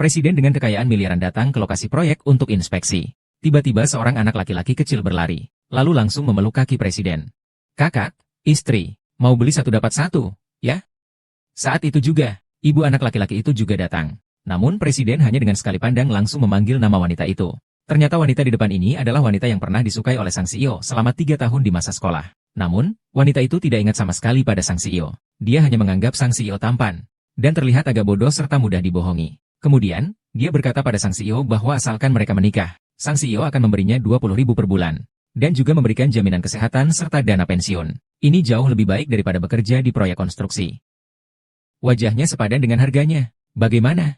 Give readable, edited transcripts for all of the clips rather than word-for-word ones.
Presiden dengan kekayaan miliaran datang ke lokasi proyek untuk inspeksi. Tiba-tiba seorang anak laki-laki kecil berlari, lalu langsung memeluk kaki Presiden. Kakak, istri, mau beli satu dapat satu, ya? Saat itu juga, ibu anak laki-laki itu juga datang. Namun Presiden hanya dengan sekali pandang langsung memanggil nama wanita itu. Ternyata wanita di depan ini adalah wanita yang pernah disukai oleh sang CEO selama 3 tahun di masa sekolah. Namun, wanita itu tidak ingat sama sekali pada sang CEO. Dia hanya menganggap sang CEO tampan dan terlihat agak bodoh serta mudah dibohongi. Kemudian, dia berkata pada sang CEO bahwa asalkan mereka menikah, sang CEO akan memberinya 20.000 per bulan, dan juga memberikan jaminan kesehatan serta dana pensiun. Ini jauh lebih baik daripada bekerja di proyek konstruksi. Wajahnya sepadan dengan harganya. Bagaimana?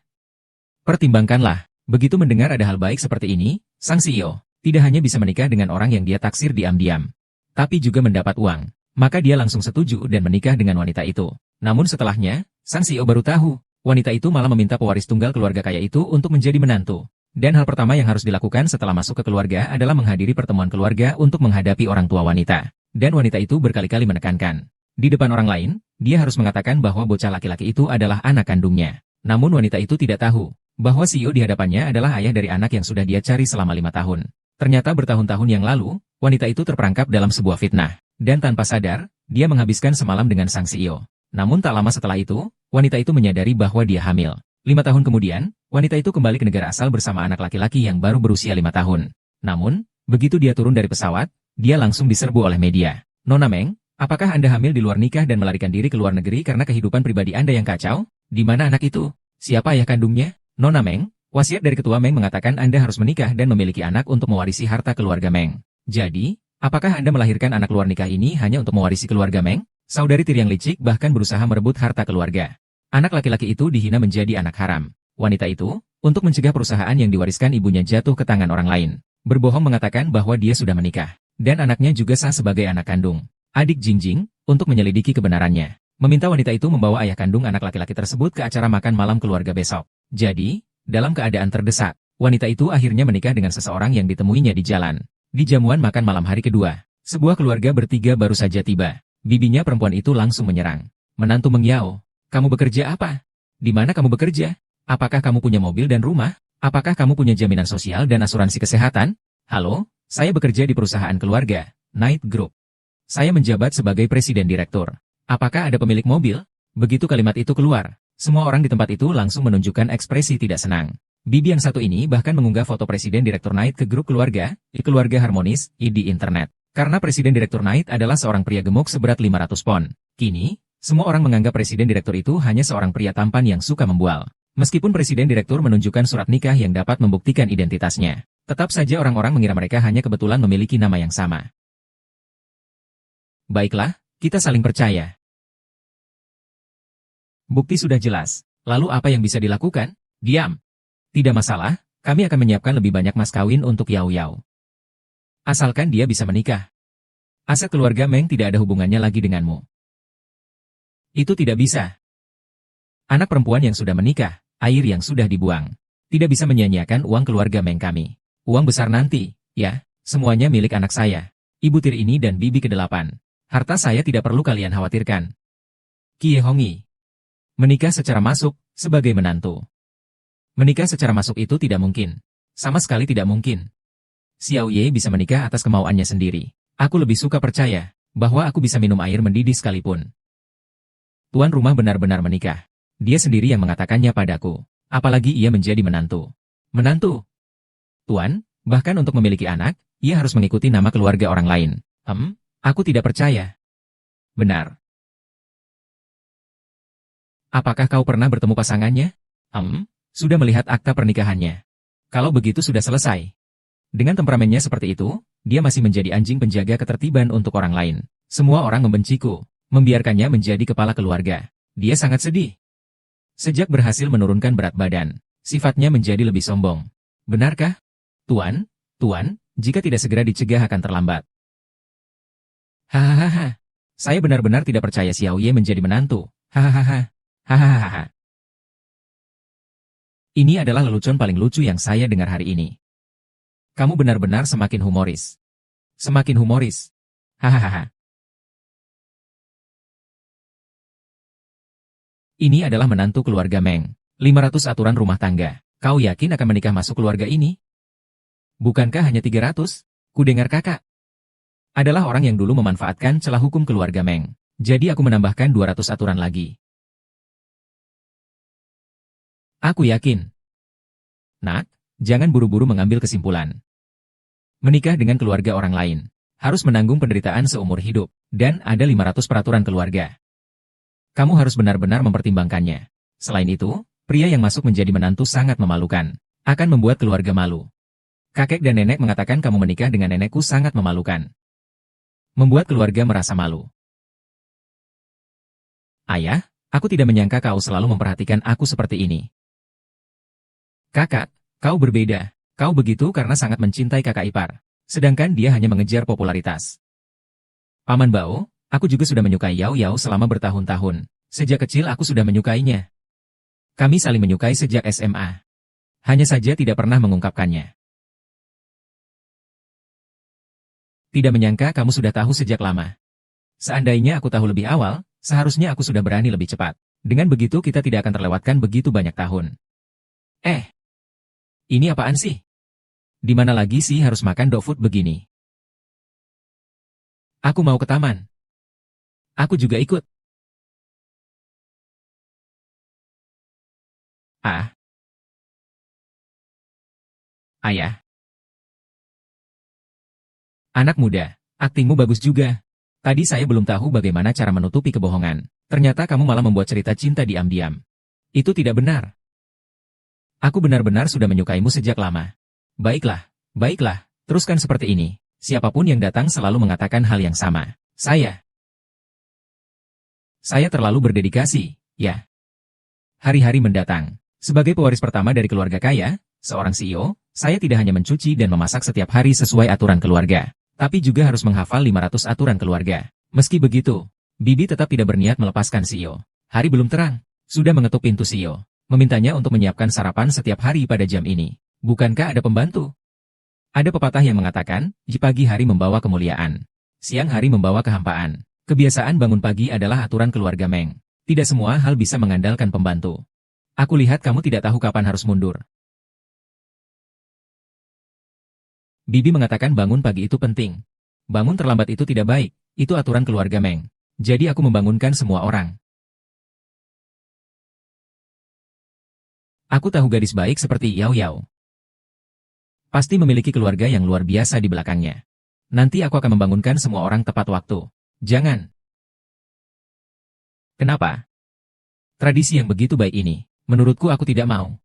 Pertimbangkanlah, begitu mendengar ada hal baik seperti ini, sang CEO tidak hanya bisa menikah dengan orang yang dia taksir diam-diam, tapi juga mendapat uang. Maka dia langsung setuju dan menikah dengan wanita itu. Namun setelahnya, sang CEO baru tahu, wanita itu malah meminta pewaris tunggal keluarga kaya itu untuk menjadi menantu. Dan hal pertama yang harus dilakukan setelah masuk ke keluarga adalah menghadiri pertemuan keluarga untuk menghadapi orang tua wanita. Dan wanita itu berkali-kali menekankan. Di depan orang lain, dia harus mengatakan bahwa bocah laki-laki itu adalah anak kandungnya. Namun wanita itu tidak tahu bahwa CEO di hadapannya adalah ayah dari anak yang sudah dia cari selama 5 tahun. Ternyata bertahun-tahun yang lalu, wanita itu terperangkap dalam sebuah fitnah. Dan tanpa sadar, dia menghabiskan semalam dengan sang CEO. Namun tak lama setelah itu, wanita itu menyadari bahwa dia hamil. 5 tahun kemudian, wanita itu kembali ke negara asal bersama anak laki-laki yang baru berusia 5 tahun. Namun, begitu dia turun dari pesawat, dia langsung diserbu oleh media. Nona Meng, apakah Anda hamil di luar nikah dan melarikan diri ke luar negeri karena kehidupan pribadi Anda yang kacau? Di mana anak itu? Siapa ayah kandungnya? Nona Meng, wasiat dari ketua Meng mengatakan Anda harus menikah dan memiliki anak untuk mewarisi harta keluarga Meng. Jadi, apakah Anda melahirkan anak luar nikah ini hanya untuk mewarisi keluarga Meng? Saudari Tiriang licik bahkan berusaha merebut harta keluarga. Anak laki-laki itu dihina menjadi anak haram. Wanita itu, untuk mencegah perusahaan yang diwariskan ibunya jatuh ke tangan orang lain, berbohong mengatakan bahwa dia sudah menikah, dan anaknya juga sah sebagai anak kandung. Adik Jingjing, untuk menyelidiki kebenarannya, meminta wanita itu membawa ayah kandung anak laki-laki tersebut ke acara makan malam keluarga besok. Jadi, dalam keadaan terdesak, wanita itu akhirnya menikah dengan seseorang yang ditemuinya di jalan. Di jamuan makan malam hari kedua, sebuah keluarga bertiga baru saja tiba. Bibinya perempuan itu langsung menyerang. Menantu Meng Yao, kamu bekerja apa? Di mana kamu bekerja? Apakah kamu punya mobil dan rumah? Apakah kamu punya jaminan sosial dan asuransi kesehatan? Halo, saya bekerja di perusahaan keluarga, Knight Group. Saya menjabat sebagai presiden direktur. Apakah ada pemilik mobil? Begitu kalimat itu keluar, semua orang di tempat itu langsung menunjukkan ekspresi tidak senang. Bibi yang satu ini bahkan mengunggah foto presiden direktur Knight ke grup keluarga, di keluarga harmonis, di internet. Karena presiden direktur Knight adalah seorang pria gemuk seberat 500 pon. Kini, semua orang menganggap presiden direktur itu hanya seorang pria tampan yang suka membual. Meskipun presiden direktur menunjukkan surat nikah yang dapat membuktikan identitasnya, tetap saja orang-orang mengira mereka hanya kebetulan memiliki nama yang sama. Baiklah, kita saling percaya. Bukti sudah jelas. Lalu apa yang bisa dilakukan? Diam. Tidak masalah, kami akan menyiapkan lebih banyak mas kawin untuk Yao Yao. Asalkan dia bisa menikah. Aset keluarga Meng tidak ada hubungannya lagi denganmu. Itu tidak bisa. Anak perempuan yang sudah menikah, air yang sudah dibuang. Tidak bisa menyia-nyiakan uang keluarga Meng kami. Uang besar nanti, ya, semuanya milik anak saya. Ibu tiri ini dan bibi ke-8. Harta saya tidak perlu kalian khawatirkan. Kie Hongi. Menikah secara masuk, sebagai menantu. Menikah secara masuk itu tidak mungkin. Sama sekali tidak mungkin. Xiao Ye bisa menikah atas kemauannya sendiri. Aku lebih suka percaya bahwa aku bisa minum air mendidih sekalipun. Tuan rumah benar-benar menikah. Dia sendiri yang mengatakannya padaku. Apalagi ia menjadi menantu. Menantu? Tuan, bahkan untuk memiliki anak, ia harus mengikuti nama keluarga orang lain. Aku tidak percaya. Benar. Apakah kau pernah bertemu pasangannya? Sudah melihat akta pernikahannya. Kalau begitu sudah selesai. Dengan temperamennya seperti itu, dia masih menjadi anjing penjaga ketertiban untuk orang lain. Semua orang membenciku, membiarkannya menjadi kepala keluarga. Dia sangat sedih. Sejak berhasil menurunkan berat badan, sifatnya menjadi lebih sombong. Benarkah? Tuan, jika tidak segera dicegah akan terlambat. Hahaha. Saya benar-benar tidak percaya Xiao Ye menjadi menantu. Hahaha. Hahaha. Ini adalah lelucon paling lucu yang saya dengar hari ini. Kamu benar-benar semakin humoris. Semakin humoris. Hahaha. Ini adalah menantu keluarga Meng. 500 aturan rumah tangga. Kau yakin akan menikah masuk keluarga ini? Bukankah hanya 300? Kudengar kakak adalah orang yang dulu memanfaatkan celah hukum keluarga Meng. Jadi aku menambahkan 200 aturan lagi. Aku yakin. Nak, jangan buru-buru mengambil kesimpulan. Menikah dengan keluarga orang lain harus menanggung penderitaan seumur hidup, dan ada 500 peraturan keluarga. Kamu harus benar-benar mempertimbangkannya. Selain itu, pria yang masuk menjadi menantu sangat memalukan, akan membuat keluarga malu. Kakek dan nenek mengatakan kamu menikah dengan nenekku sangat memalukan. Membuat keluarga merasa malu. Ayah, aku tidak menyangka kau selalu memperhatikan aku seperti ini. Kakak, kau berbeda. Kau begitu karena sangat mencintai kakak ipar. Sedangkan dia hanya mengejar popularitas. Paman Bao, aku juga sudah menyukai Yao Yao selama bertahun-tahun. Sejak kecil aku sudah menyukainya. Kami saling menyukai sejak SMA. Hanya saja tidak pernah mengungkapkannya. Tidak menyangka kamu sudah tahu sejak lama. Seandainya aku tahu lebih awal, seharusnya aku sudah berani lebih cepat. Dengan begitu kita tidak akan terlewatkan begitu banyak tahun. Ini apaan sih? Di mana lagi sih harus makan dog food begini? Aku mau ke taman. Aku juga ikut. Ah. Ayah. Anak muda, aktingmu bagus juga. Tadi saya belum tahu bagaimana cara menutupi kebohongan. Ternyata kamu malah membuat cerita cinta diam-diam. Itu tidak benar. Aku benar-benar sudah menyukaimu sejak lama. Baiklah, teruskan seperti ini. Siapapun yang datang selalu mengatakan hal yang sama. Saya terlalu berdedikasi, ya. Hari-hari mendatang, sebagai pewaris pertama dari keluarga kaya, seorang CEO, saya tidak hanya mencuci dan memasak setiap hari sesuai aturan keluarga, tapi juga harus menghafal 500 aturan keluarga. Meski begitu, Bibi tetap tidak berniat melepaskan CEO. Hari belum terang, sudah mengetuk pintu CEO, memintanya untuk menyiapkan sarapan setiap hari pada jam ini. Bukankah ada pembantu? Ada pepatah yang mengatakan, pagi hari membawa kemuliaan, siang hari membawa kehampaan. Kebiasaan bangun pagi adalah aturan keluarga Meng. Tidak semua hal bisa mengandalkan pembantu. Aku lihat kamu tidak tahu kapan harus mundur. Bibi mengatakan bangun pagi itu penting. Bangun terlambat itu tidak baik, itu aturan keluarga Meng. Jadi aku membangunkan semua orang. Aku tahu gadis baik seperti Yao Yao. Pasti memiliki keluarga yang luar biasa di belakangnya. Nanti aku akan membangunkan semua orang tepat waktu. Jangan. Kenapa? Tradisi yang begitu baik ini, menurutku aku tidak mau.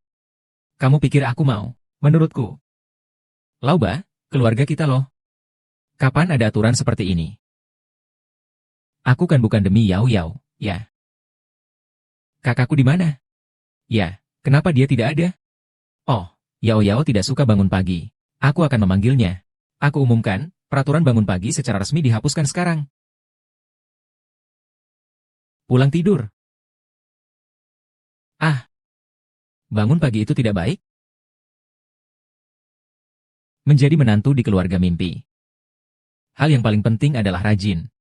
Kamu pikir aku mau? Menurutku. Lauba, keluarga kita loh. Kapan ada aturan seperti ini? Aku kan bukan demi Yao Yao, ya. Kakakku di mana? Ya, kenapa dia tidak ada? Oh, Yao Yao tidak suka bangun pagi. Aku akan memanggilnya. Aku umumkan, peraturan bangun pagi secara resmi dihapuskan sekarang. Pulang tidur. Bangun pagi itu tidak baik? Menjadi menantu di keluarga mimpi. Hal yang paling penting adalah rajin.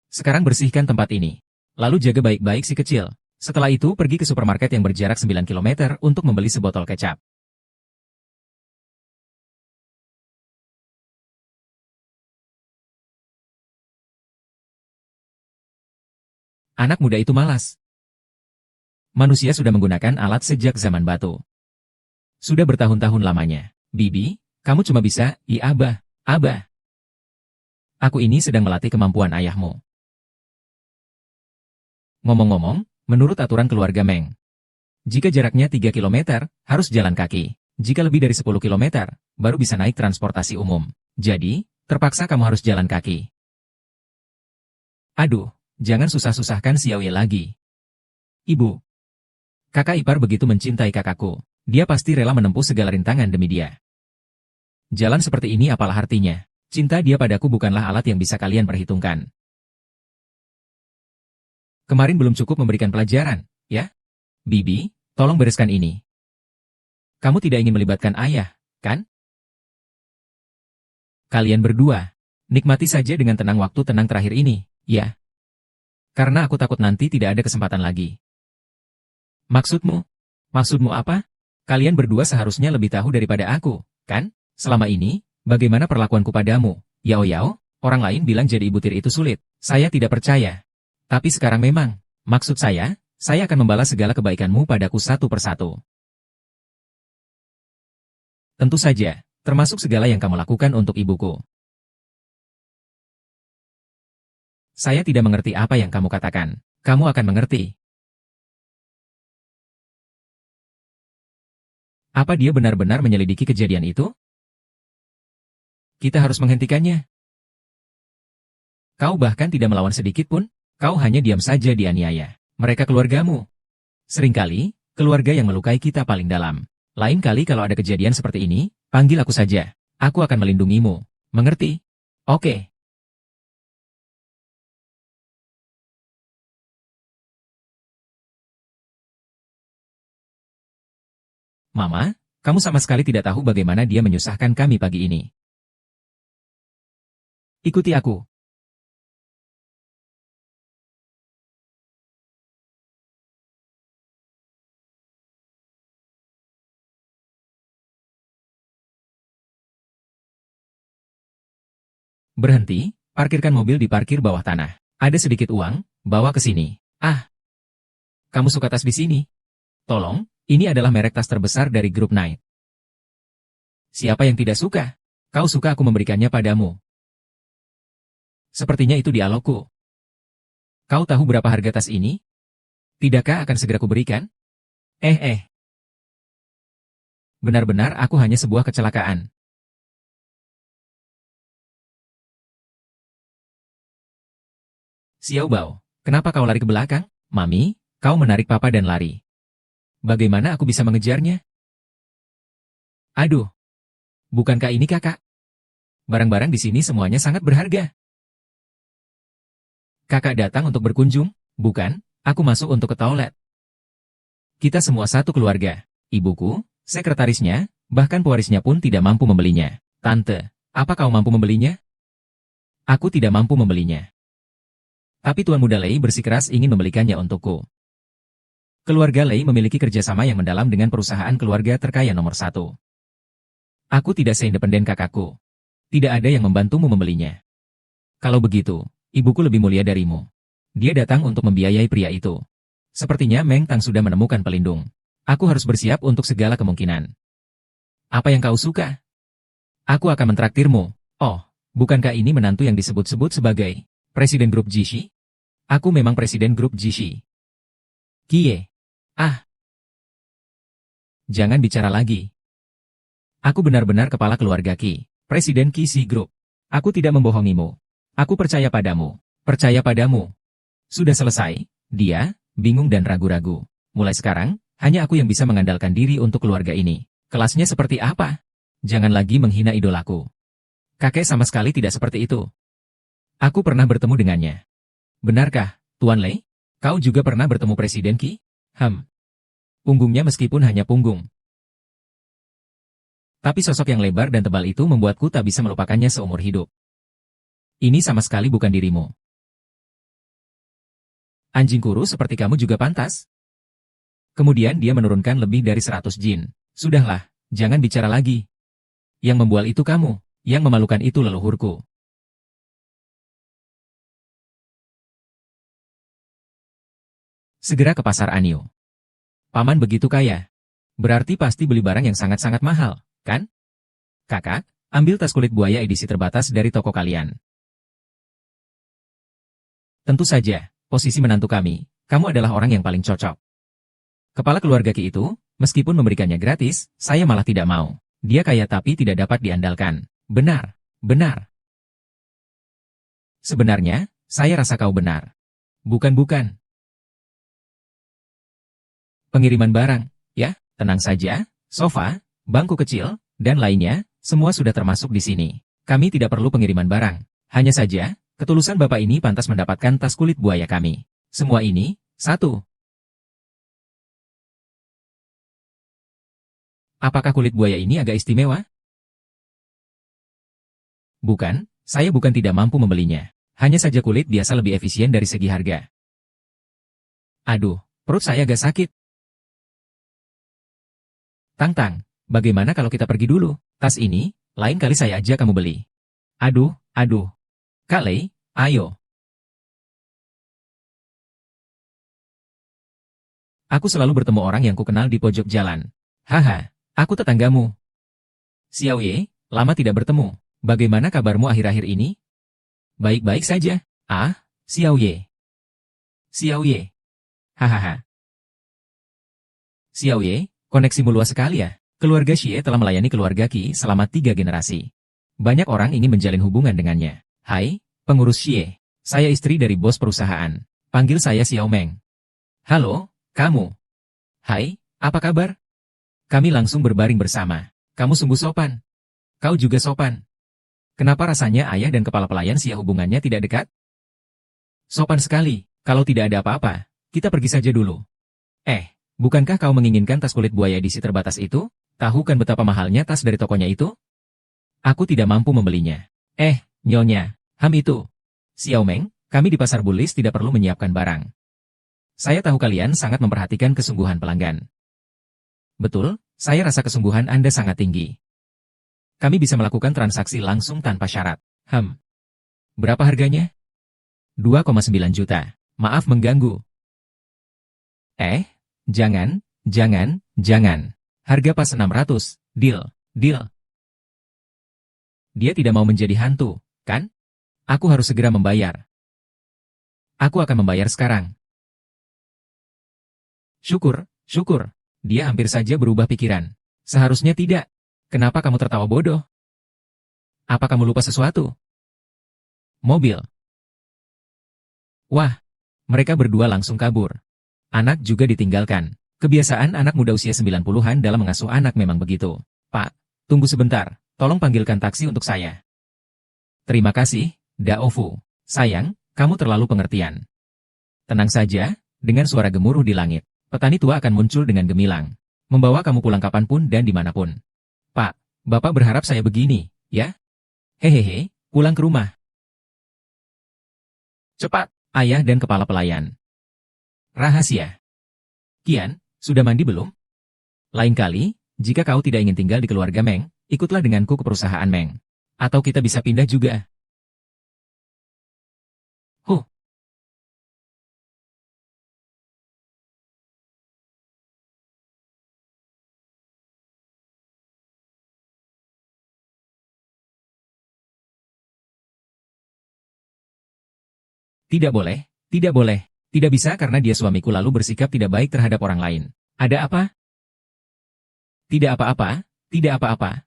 Sekarang bersihkan tempat ini. Lalu jaga baik-baik si kecil. Setelah itu pergi ke supermarket yang berjarak 9 km untuk membeli sebotol kecap. Anak muda itu malas. Manusia sudah menggunakan alat sejak zaman batu. Sudah bertahun-tahun lamanya. Bibi, kamu cuma bisa, abah. Aku ini sedang melatih kemampuan ayahmu. Ngomong-ngomong, menurut aturan keluarga Meng, jika jaraknya 3 km, harus jalan kaki. Jika lebih dari 10 km, baru bisa naik transportasi umum. Jadi, terpaksa kamu harus jalan kaki. Aduh, jangan susah-susahkan si Yaoye lagi. Ibu. Kakak ipar begitu mencintai kakakku. Dia pasti rela menempuh segala rintangan demi dia. Jalan seperti ini apalah artinya? Cinta dia padaku bukanlah alat yang bisa kalian perhitungkan. Kemarin belum cukup memberikan pelajaran, ya? Bibi, tolong bereskan ini. Kamu tidak ingin melibatkan ayah, kan? Kalian berdua, nikmati saja dengan tenang waktu tenang terakhir ini, ya? Karena aku takut nanti tidak ada kesempatan lagi. Maksudmu apa? Kalian berdua seharusnya lebih tahu daripada aku, kan? Selama ini, bagaimana perlakuanku padamu? Yao Yao, orang lain bilang jadi ibu tiri itu sulit. Saya tidak percaya. Tapi sekarang memang. Maksud saya akan membalas segala kebaikanmu padaku satu persatu. Tentu saja, termasuk segala yang kamu lakukan untuk ibuku. Saya tidak mengerti apa yang kamu katakan. Kamu akan mengerti. Apa dia benar-benar menyelidiki kejadian itu? Kita harus menghentikannya. Kau bahkan tidak melawan sedikit pun. Kau hanya diam saja dianiaya. Mereka keluargamu. Seringkali, keluarga yang melukai kita paling dalam. Lain kali kalau ada kejadian seperti ini, panggil aku saja. Aku akan melindungimu. Mengerti? Oke. Mama, kamu sama sekali tidak tahu bagaimana dia menyusahkan kami pagi ini. Ikuti aku. Berhenti, parkirkan mobil di parkir bawah tanah. Ada sedikit uang, bawa ke sini. Ah, kamu suka tas di sini? Tolong, ini adalah merek tas terbesar dari grup Knight. Siapa yang tidak suka? Kau suka aku memberikannya padamu. Sepertinya itu dialogku. Kau tahu berapa harga tas ini? Tidakkah akan segera kuberikan? Benar-benar aku hanya sebuah kecelakaan. Xiao Bao, kenapa kau lari ke belakang? Mami, kau menarik papa dan lari. Bagaimana aku bisa mengejarnya? Aduh, bukankah ini kakak? Barang-barang di sini semuanya sangat berharga. Kakak datang untuk berkunjung? Bukan, aku masuk untuk ke toilet. Kita semua satu keluarga. Ibuku, sekretarisnya, bahkan pewarisnya pun tidak mampu membelinya. Tante, apa kau mampu membelinya? Aku tidak mampu membelinya. Tapi Tuan Muda Lei bersikeras ingin membelikannya untukku. Keluarga Lei memiliki kerjasama yang mendalam dengan perusahaan keluarga terkaya nomor 1. Aku tidak seindependen kakakku. Tidak ada yang membantumu membelinya. Kalau begitu, ibuku lebih mulia darimu. Dia datang untuk membiayai pria itu. Sepertinya Meng Tang sudah menemukan pelindung. Aku harus bersiap untuk segala kemungkinan. Apa yang kau suka? Aku akan mentraktirmu. Oh, bukankah ini menantu yang disebut-sebut sebagai Presiden Grup Jishi? Aku memang Presiden Grup Jishi. Kie. Ah. Jangan bicara lagi. Aku benar-benar kepala keluarga Ki, Presiden Kisi Group. Aku tidak membohongimu. Aku percaya padamu. Percaya padamu. Sudah selesai. Dia, bingung dan ragu-ragu. Mulai sekarang, hanya aku yang bisa mengandalkan diri untuk keluarga ini. Kelasnya seperti apa? Jangan lagi menghina idolaku. Kakek sama sekali tidak seperti itu. Aku pernah bertemu dengannya. Benarkah, Tuan Lei? Kau juga pernah bertemu Presiden Ki? Punggungnya meskipun hanya punggung. Tapi sosok yang lebar dan tebal itu membuatku tak bisa melupakannya seumur hidup. Ini sama sekali bukan dirimu. Anjing kurus seperti kamu juga pantas. Kemudian dia menurunkan lebih dari 100 jin. Sudahlah, jangan bicara lagi. Yang membual itu kamu, yang memalukan itu leluhurku. Segera ke pasar Anio. Paman begitu kaya. Berarti pasti beli barang yang sangat-sangat mahal, kan? Kakak, ambil tas kulit buaya edisi terbatas dari toko kalian. Tentu saja, posisi menantu kami, kamu adalah orang yang paling cocok. Kepala keluarga Ki itu, meskipun memberikannya gratis, saya malah tidak mau. Dia kaya tapi tidak dapat diandalkan. Benar, benar. Sebenarnya, saya rasa kau benar. Bukan. Pengiriman barang, ya, tenang saja, sofa, bangku kecil, dan lainnya, semua sudah termasuk di sini. Kami tidak perlu pengiriman barang. Hanya saja, ketulusan Bapak ini pantas mendapatkan tas kulit buaya kami. Semua ini, satu. Apakah kulit buaya ini agak istimewa? Bukan, saya bukan tidak mampu membelinya. Hanya saja kulit biasa lebih efisien dari segi harga. Aduh, perut saya agak sakit. Tang, bagaimana kalau kita pergi dulu? Tas ini, lain kali saya ajak kamu beli. Aduh. Kak Lei, ayo. Aku selalu bertemu orang yang kukenal di pojok jalan. Haha, aku tetanggamu. Xiao Ye, lama tidak bertemu. Bagaimana kabarmu akhir-akhir ini? Baik-baik saja. Ah, Xiao Ye. Hahaha. Xiao Ye, koneksimu luas sekali ya. Keluarga Xie telah melayani keluarga Qi selama 3 generasi. Banyak orang ingin menjalin hubungan dengannya. Hai, pengurus Xie. Saya istri dari bos perusahaan. Panggil saya Xiao Meng. Halo, kamu. Hai, apa kabar? Kami langsung berbaring bersama. Kamu sungguh sopan. Kau juga sopan. Kenapa rasanya ayah dan kepala pelayan Xie hubungannya tidak dekat? Sopan sekali. Kalau tidak ada apa-apa, kita pergi saja dulu. Bukankah kau menginginkan tas kulit buaya edisi terbatas itu? Tahu kan betapa mahalnya tas dari tokonya itu? Aku tidak mampu membelinya. Nyonya, itu. Xiao Meng, kami di pasar Bulis tidak perlu menyiapkan barang. Saya tahu kalian sangat memperhatikan kesungguhan pelanggan. Betul, saya rasa kesungguhan Anda sangat tinggi. Kami bisa melakukan transaksi langsung tanpa syarat. Berapa harganya? 2,9 juta. Maaf mengganggu. Jangan. Harga pas 600, deal. Dia tidak mau menjadi hantu, kan? Aku harus segera membayar. Aku akan membayar sekarang. Syukur. Dia hampir saja berubah pikiran. Seharusnya tidak. Kenapa kamu tertawa bodoh? Apa kamu lupa sesuatu? Mobil. Wah, mereka berdua langsung kabur. Anak juga ditinggalkan. Kebiasaan anak muda usia 90-an dalam mengasuh anak memang begitu. Pak, tunggu sebentar. Tolong panggilkan taksi untuk saya. Terima kasih, Daofu. Sayang, kamu terlalu pengertian. Tenang saja, dengan suara gemuruh di langit, petani tua akan muncul dengan gemilang. Membawa kamu pulang kapanpun dan dimanapun. Pak, Bapak berharap saya begini, ya? Hehehe, pulang ke rumah. Cepat, ayah dan kepala pelayan. Rahasia. Kian, sudah mandi belum? Lain kali, jika kau tidak ingin tinggal di keluarga Meng, ikutlah denganku ke perusahaan Meng. Atau kita bisa pindah juga. Tidak boleh, tidak bisa karena dia suamiku lalu bersikap tidak baik terhadap orang lain. Ada apa? Tidak apa-apa. Tidak apa-apa.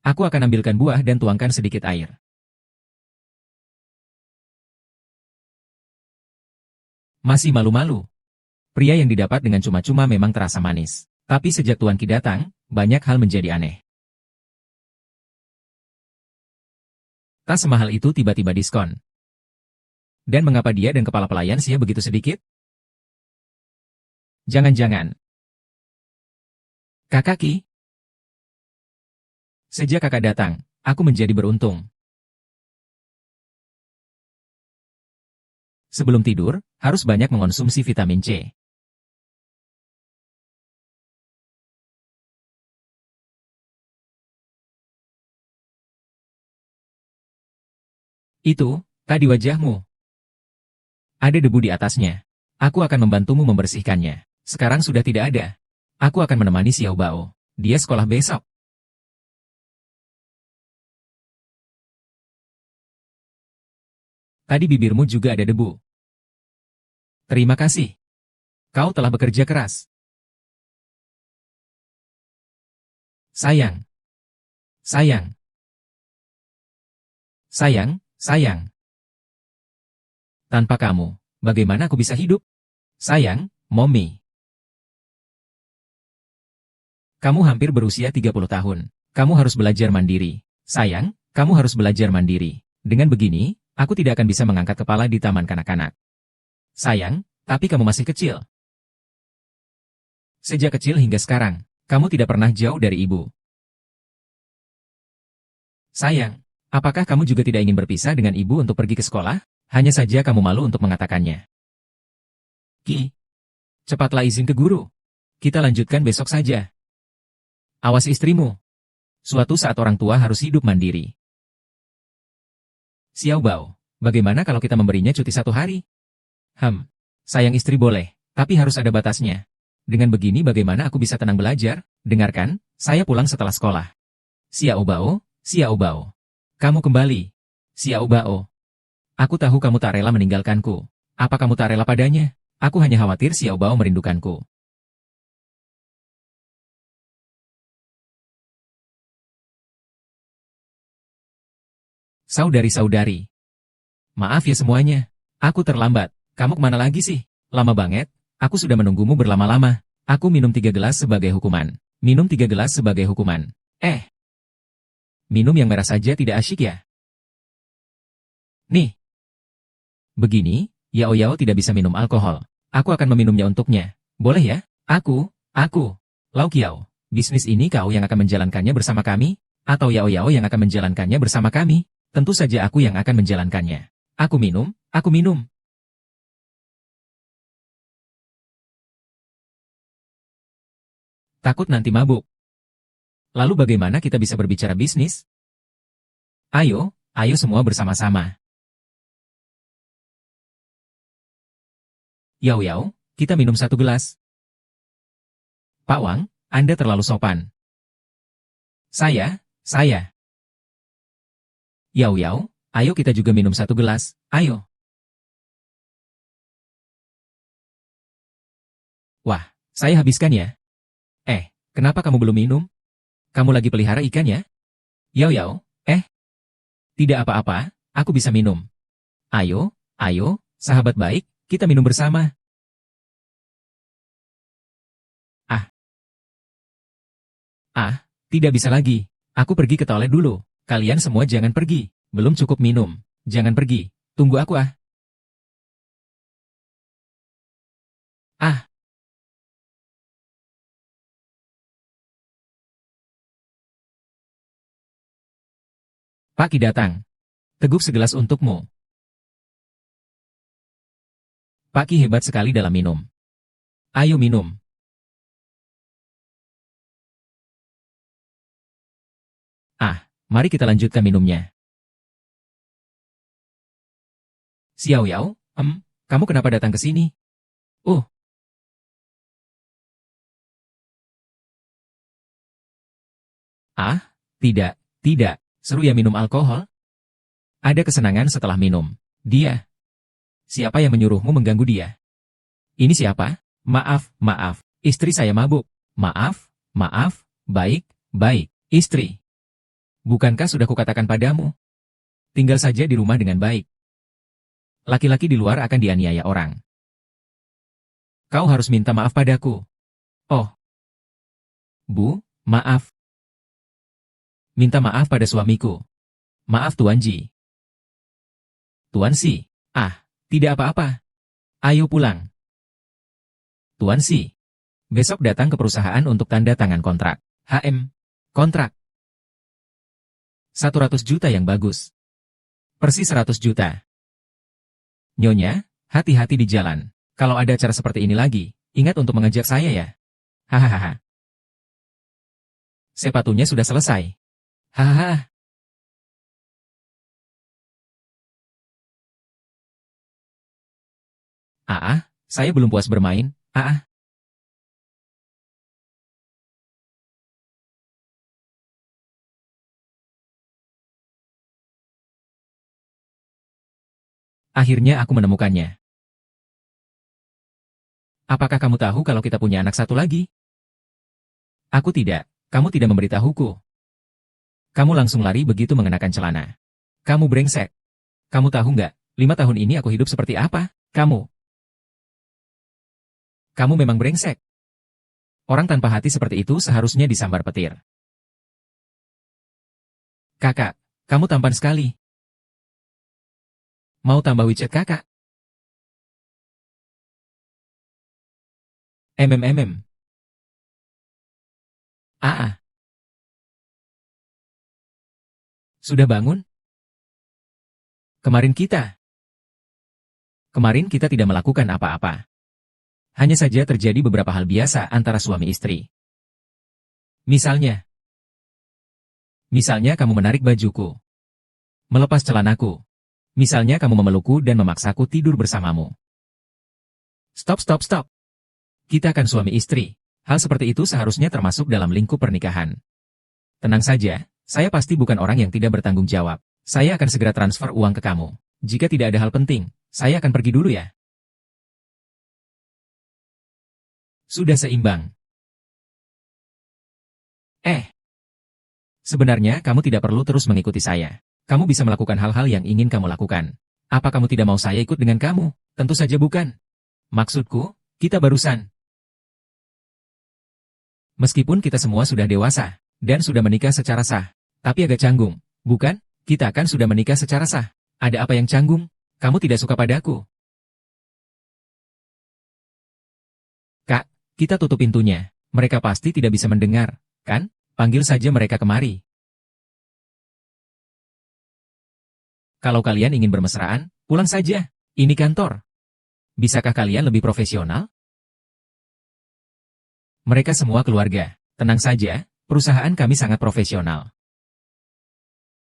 Aku akan ambilkan buah dan tuangkan sedikit air. Masih malu-malu. Pria yang didapat dengan cuma-cuma memang terasa manis. Tapi sejak Tuan Qi datang, banyak hal menjadi aneh. Tas semahal itu tiba-tiba diskon. Dan mengapa dia dan kepala pelayan Xie begitu sedikit? Jangan-jangan. Kakak Qi? Sejak kakak datang, aku menjadi beruntung. Sebelum tidur, harus banyak mengonsumsi vitamin C. Itu, tadi wajahmu. Ada debu di atasnya. Aku akan membantumu membersihkannya. Sekarang sudah tidak ada. Aku akan menemani Xiao Bao. Dia sekolah besok. Tadi bibirmu juga ada debu. Terima kasih. Kau telah bekerja keras. Sayang. Tanpa kamu, bagaimana aku bisa hidup? Sayang, Mommy. Kamu hampir berusia 30 tahun. Kamu harus belajar mandiri. Sayang, kamu harus belajar mandiri. Dengan begini, Aku tidak akan bisa mengangkat kepala di taman kanak-kanak. Sayang, tapi kamu masih kecil. Sejak kecil hingga sekarang, kamu tidak pernah jauh dari ibu. Sayang, apakah kamu juga tidak ingin berpisah dengan ibu untuk pergi ke sekolah? Hanya saja kamu malu untuk mengatakannya. Ki, cepatlah izin ke guru. Kita lanjutkan besok saja. Awas istrimu. Suatu saat orang tua harus hidup mandiri. Xiao Bao, bagaimana kalau kita memberinya cuti 1 hari? Sayang istri boleh, tapi harus ada batasnya. Dengan begini bagaimana aku bisa tenang belajar? Dengarkan, saya pulang setelah sekolah. Xiao Bao. Kamu kembali. Xiao Bao. Aku tahu kamu tak rela meninggalkanku. Apa kamu tak rela padanya? Aku hanya khawatir Xiao Bao merindukanku. Saudari-saudari. Maaf ya semuanya. Aku terlambat. Kamu kemana lagi sih? Lama banget. Aku sudah menunggumu berlama-lama. Aku minum 3 gelas sebagai hukuman. Minum 3 gelas sebagai hukuman. Minum yang merah saja tidak asyik ya? Nih. Begini, Yao Yao tidak bisa minum alkohol. Aku akan meminumnya untuknya. Boleh ya? Aku. Lau Kiao, bisnis ini kau yang akan menjalankannya bersama kami? Atau Yao Yao yang akan menjalankannya bersama kami? Tentu saja aku yang akan menjalankannya. Aku minum. Takut nanti mabuk. Lalu bagaimana kita bisa berbicara bisnis? Ayo semua bersama-sama. Yao Yao, kita minum 1 gelas. Pak Wang, Anda terlalu sopan. Saya. Yao Yao, ayo kita juga minum 1 gelas, ayo. Wah, saya habiskan ya. Kenapa kamu belum minum? Kamu lagi pelihara ikan ya? Yao Yao, tidak apa-apa, aku bisa minum. Ayo, sahabat baik, kita minum bersama. Tidak bisa lagi. Aku pergi ke toilet dulu. Kalian semua jangan pergi. Belum cukup minum. Jangan pergi. Tunggu aku Pak Ki datang. Teguk segelas untukmu. Pak Ki hebat sekali dalam minum. Ayo minum. Mari kita lanjutkan minumnya. Xiao Yao, kamu kenapa datang ke sini? Tidak. Seru ya minum alkohol? Ada kesenangan setelah minum. Dia. Siapa yang menyuruhmu mengganggu dia? Ini siapa? Maaf. Istri saya mabuk. Maaf. Baik. Istri. Bukankah sudah kukatakan padamu? Tinggal saja di rumah dengan baik. Laki-laki di luar akan dianiaya orang. Kau harus minta maaf padaku. Bu, maaf. Minta maaf pada suamiku. Maaf Tuan Ji. Tuan Si. Tidak apa-apa. Ayo pulang. Tuan Si. Besok datang ke perusahaan untuk tanda tangan kontrak. Kontrak. 100 juta yang bagus. Persis 100 juta. Nyonya, hati-hati di jalan. Kalau ada acara seperti ini lagi, ingat untuk mengajak saya ya. Hahaha. Sepatunya sudah selesai. Hahaha. Saya belum puas bermain. Akhirnya aku menemukannya. Apakah kamu tahu kalau kita punya anak satu lagi? Aku tidak. Kamu tidak memberitahuku. Kamu langsung lari begitu mengenakan celana. Kamu brengsek. Kamu tahu nggak, 5 tahun ini aku hidup seperti apa? Kamu memang brengsek. Orang tanpa hati seperti itu seharusnya disambar petir. Kakak, kamu tampan sekali. Mau tambah WeChat kakak? MMMM. Ah, sudah bangun? Kemarin kita. Kemarin kita tidak melakukan apa-apa. Hanya saja terjadi beberapa hal biasa antara suami istri. Misalnya. Misalnya kamu menarik bajuku. Melepas celanaku. Misalnya kamu memelukku dan memaksaku tidur bersamamu. Stop, stop, stop. Kita kan suami istri. Hal seperti itu seharusnya termasuk dalam lingkup pernikahan. Tenang saja, saya pasti bukan orang yang tidak bertanggung jawab. Saya akan segera transfer uang ke kamu. Jika tidak ada hal penting, saya akan pergi dulu ya. Sudah seimbang. Sebenarnya kamu tidak perlu terus mengikuti saya. Kamu bisa melakukan hal-hal yang ingin kamu lakukan. Apa kamu tidak mau saya ikut dengan kamu? Tentu saja bukan. Maksudku, kita barusan. Meskipun kita semua sudah dewasa, dan sudah menikah secara sah, tapi agak canggung, bukan? Kita kan sudah menikah secara sah. Ada apa yang canggung? Kamu tidak suka padaku? Kak, kita tutup pintunya. Mereka pasti tidak bisa mendengar, kan? Panggil saja mereka kemari. Kalau kalian ingin bermesraan, pulang saja. Ini kantor. Bisakah kalian lebih profesional? Mereka semua keluarga. Tenang saja, perusahaan kami sangat profesional.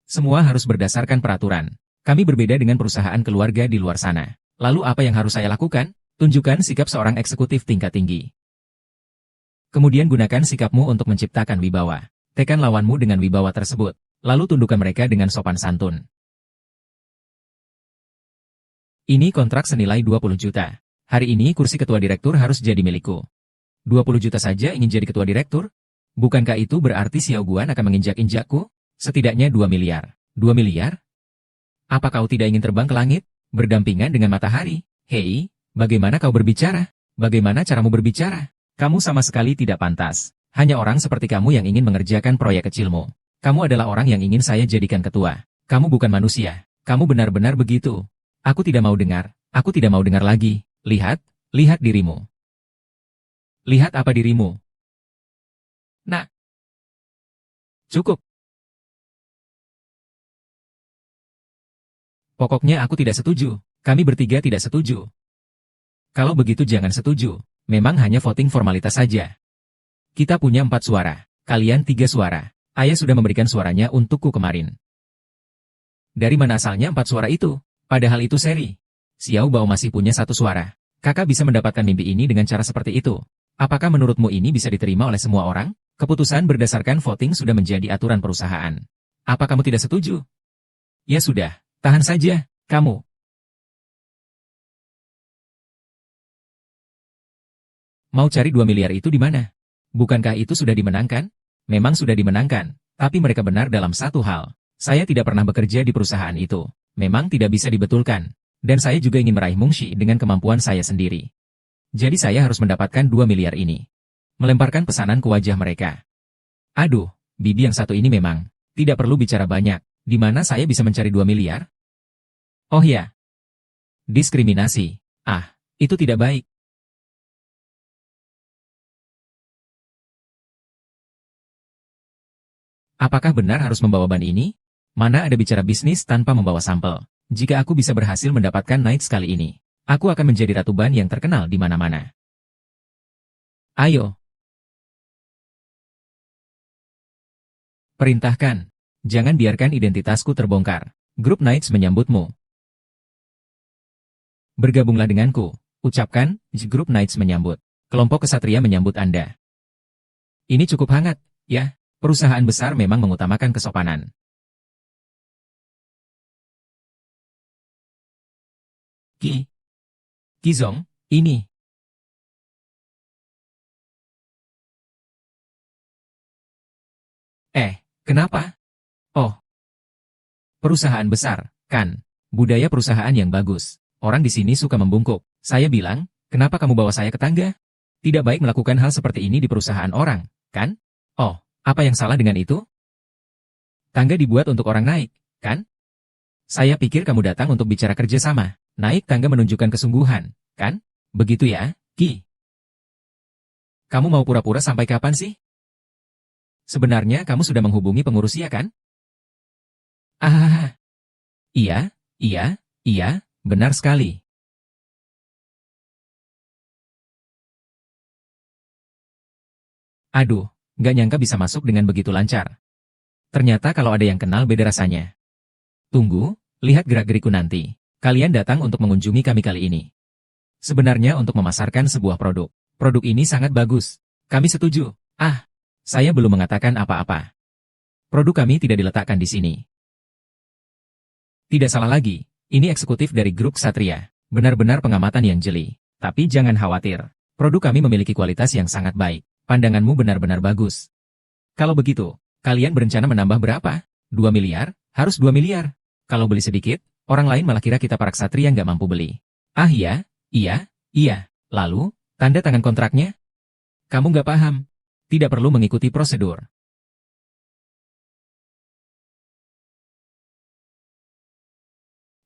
Semua harus berdasarkan peraturan. Kami berbeda dengan perusahaan keluarga di luar sana. Lalu apa yang harus saya lakukan? Tunjukkan sikap seorang eksekutif tingkat tinggi. Kemudian gunakan sikapmu untuk menciptakan wibawa. Tekan lawanmu dengan wibawa tersebut. Lalu tundukkan mereka dengan sopan santun. Ini kontrak senilai 20 juta. Hari ini kursi ketua direktur harus jadi milikku. 20 juta saja ingin jadi ketua direktur? Bukankah itu berarti Xiao Guan akan menginjak-injakku? Setidaknya 2 miliar. 2 miliar? Apa kau tidak ingin terbang ke langit? Berdampingan dengan matahari? Hei, bagaimana kau berbicara? Bagaimana caramu berbicara? Kamu sama sekali tidak pantas. Hanya orang seperti kamu yang ingin mengerjakan proyek kecilmu. Kamu adalah orang yang ingin saya jadikan ketua. Kamu bukan manusia. Kamu benar-benar begitu. Aku tidak mau dengar. Aku tidak mau dengar lagi. Lihat, lihat dirimu. Lihat apa dirimu. Nah. Cukup. Pokoknya aku tidak setuju. Kami bertiga tidak setuju. Kalau begitu jangan setuju. Memang hanya voting formalitas saja. Kita punya 4 suara. Kalian 3 suara. Ayah sudah memberikan suaranya untukku kemarin. Dari mana asalnya 4 suara itu? Padahal itu seri. Xiao Bao masih punya 1 suara. Kakak bisa mendapatkan mimpi ini dengan cara seperti itu. Apakah menurutmu ini bisa diterima oleh semua orang? Keputusan berdasarkan voting sudah menjadi aturan perusahaan. Apa kamu tidak setuju? Ya sudah, tahan saja, kamu. Mau cari 2 miliar itu di mana? Bukankah itu sudah dimenangkan? Memang sudah dimenangkan, tapi mereka benar dalam satu hal. Saya tidak pernah bekerja di perusahaan itu. Memang tidak bisa dibetulkan. Dan saya juga ingin meraih Mungshi dengan kemampuan saya sendiri. Jadi saya harus mendapatkan 2 miliar ini. Melemparkan pesanan ke wajah mereka. Aduh, bibi yang satu ini memang tidak perlu bicara banyak. Di mana saya bisa mencari 2 miliar? Oh ya. Diskriminasi. Ah, itu tidak baik. Apakah benar harus membawa ban ini? Mana ada bicara bisnis tanpa membawa sampel? Jika aku bisa berhasil mendapatkan Knights kali ini, aku akan menjadi ratu ban yang terkenal di mana-mana. Ayo. Perintahkan. Jangan biarkan identitasku terbongkar. Grup Knights menyambutmu. Bergabunglah denganku. Ucapkan, Grup Knights menyambut. Kelompok kesatria menyambut Anda. Ini cukup hangat, ya. Perusahaan besar memang mengutamakan kesopanan. Qizong, ini. Kenapa? Oh. Perusahaan besar, kan? Budaya perusahaan yang bagus. Orang di sini suka membungkuk. Saya bilang, kenapa kamu bawa saya ke tangga? Tidak baik melakukan hal seperti ini di perusahaan orang, kan? Oh. Apa yang salah dengan itu? Tangga dibuat untuk orang naik, kan? Saya pikir kamu datang untuk bicara kerjasama. Naik tangga menunjukkan kesungguhan, kan? Begitu ya, Ki? Kamu mau pura-pura sampai kapan sih? Sebenarnya kamu sudah menghubungi pengurus ya kan? Ah, iya, iya, iya, benar sekali. Aduh, nggak nyangka bisa masuk dengan begitu lancar. Ternyata kalau ada yang kenal beda rasanya. Tunggu, lihat gerak-gerikku nanti. Kalian datang untuk mengunjungi kami kali ini. Sebenarnya untuk memasarkan sebuah produk. Produk ini sangat bagus. Kami setuju. Ah, saya belum mengatakan apa-apa. Produk kami tidak diletakkan di sini. Tidak salah lagi, ini eksekutif dari grup Ksatria. Benar-benar pengamatan yang jeli. Tapi jangan khawatir. Produk kami memiliki kualitas yang sangat baik. Pandanganmu benar-benar bagus. Kalau begitu, kalian berencana menambah berapa? 2 miliar? Harus 2 miliar. Kalau beli sedikit, orang lain malah kira kita para ksatria nggak mampu beli. Ah iya, iya, iya. Lalu, tanda tangan kontraknya? Kamu nggak paham. Tidak perlu mengikuti prosedur.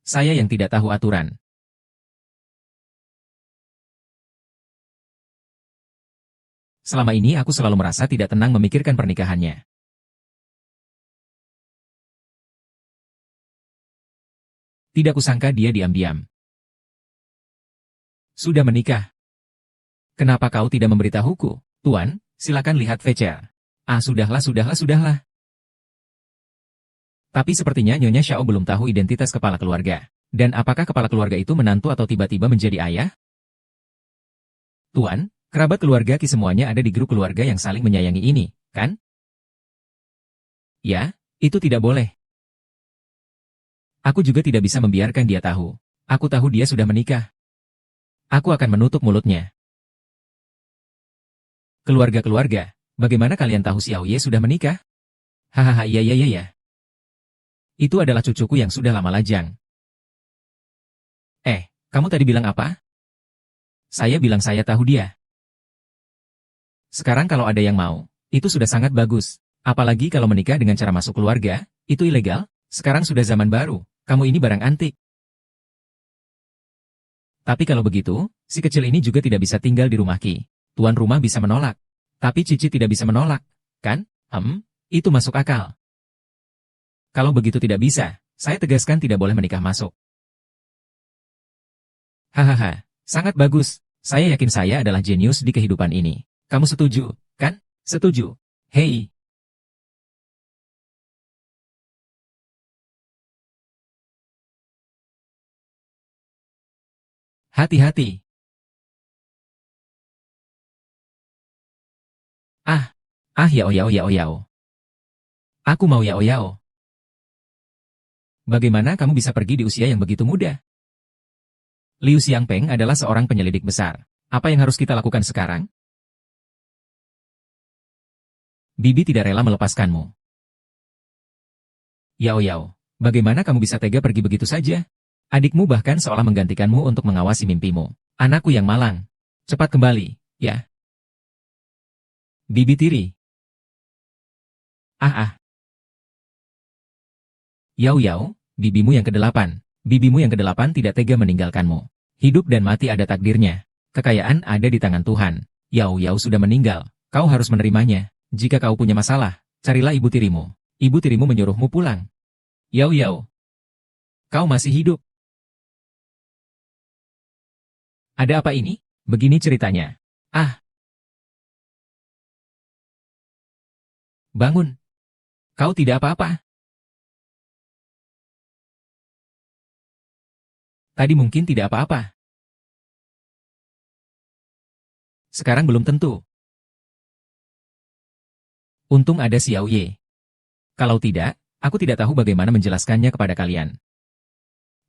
Saya yang tidak tahu aturan. Selama ini aku selalu merasa tidak tenang memikirkan pernikahannya. Tidak kusangka dia diam-diam. Sudah menikah. Kenapa kau tidak memberitahuku? Tuan, silakan lihat voucher. Ah, sudahlah, sudahlah, sudahlah. Tapi sepertinya Nyonya Xiao belum tahu identitas kepala keluarga. Dan apakah kepala keluarga itu menantu atau tiba-tiba menjadi ayah? Tuan, kerabat keluarga Ki semuanya ada di grup keluarga yang saling menyayangi ini, kan? Ya, itu tidak boleh. Aku juga tidak bisa membiarkan dia tahu. Aku tahu dia sudah menikah. Aku akan menutup mulutnya. Keluarga-keluarga, bagaimana kalian tahu Xiao Ye sudah menikah? Hahaha, iya iya iya iya. Itu adalah cucuku yang sudah lama lajang. Kamu tadi bilang apa? Saya bilang saya tahu dia. Sekarang kalau ada yang mau, itu sudah sangat bagus. Apalagi kalau menikah dengan cara masuk keluarga, itu ilegal. Sekarang sudah zaman baru, kamu ini barang antik. Tapi kalau begitu, si kecil ini juga tidak bisa tinggal di rumah Ki. Tuan rumah bisa menolak. Tapi Cici tidak bisa menolak, kan? Itu masuk akal. Kalau begitu tidak bisa, saya tegaskan tidak boleh menikah masuk. Hahaha, sangat bagus. Saya yakin saya adalah jenius di kehidupan ini. Kamu setuju, kan? Setuju. Hei. Hati-hati. Ah, yao yao yao yao. Aku mau yao yao. Bagaimana kamu bisa pergi di usia yang begitu muda? Liu Xiangpeng adalah seorang penyelidik besar. Apa yang harus kita lakukan sekarang? Bibi tidak rela melepaskanmu. Yao Yao, bagaimana kamu bisa tega pergi begitu saja? Adikmu bahkan seolah menggantikanmu untuk mengawasi mimpimu. Anakku yang malang. Cepat kembali, ya. Bibi tiri. Ah. Yao Yao, bibimu yang kedelapan. Bibimu yang kedelapan tidak tega meninggalkanmu. Hidup dan mati ada takdirnya. Kekayaan ada di tangan Tuhan. Yao Yao sudah meninggal. Kau harus menerimanya. Jika kau punya masalah, carilah ibu tirimu. Ibu tirimu menyuruhmu pulang. Yao Yao. Kau masih hidup. Ada apa ini? Begini ceritanya. Ah. Bangun. Kau tidak apa-apa. Tadi mungkin tidak apa-apa. Sekarang belum tentu. Untung ada Xiao Ye. Kalau tidak, aku tidak tahu bagaimana menjelaskannya kepada kalian.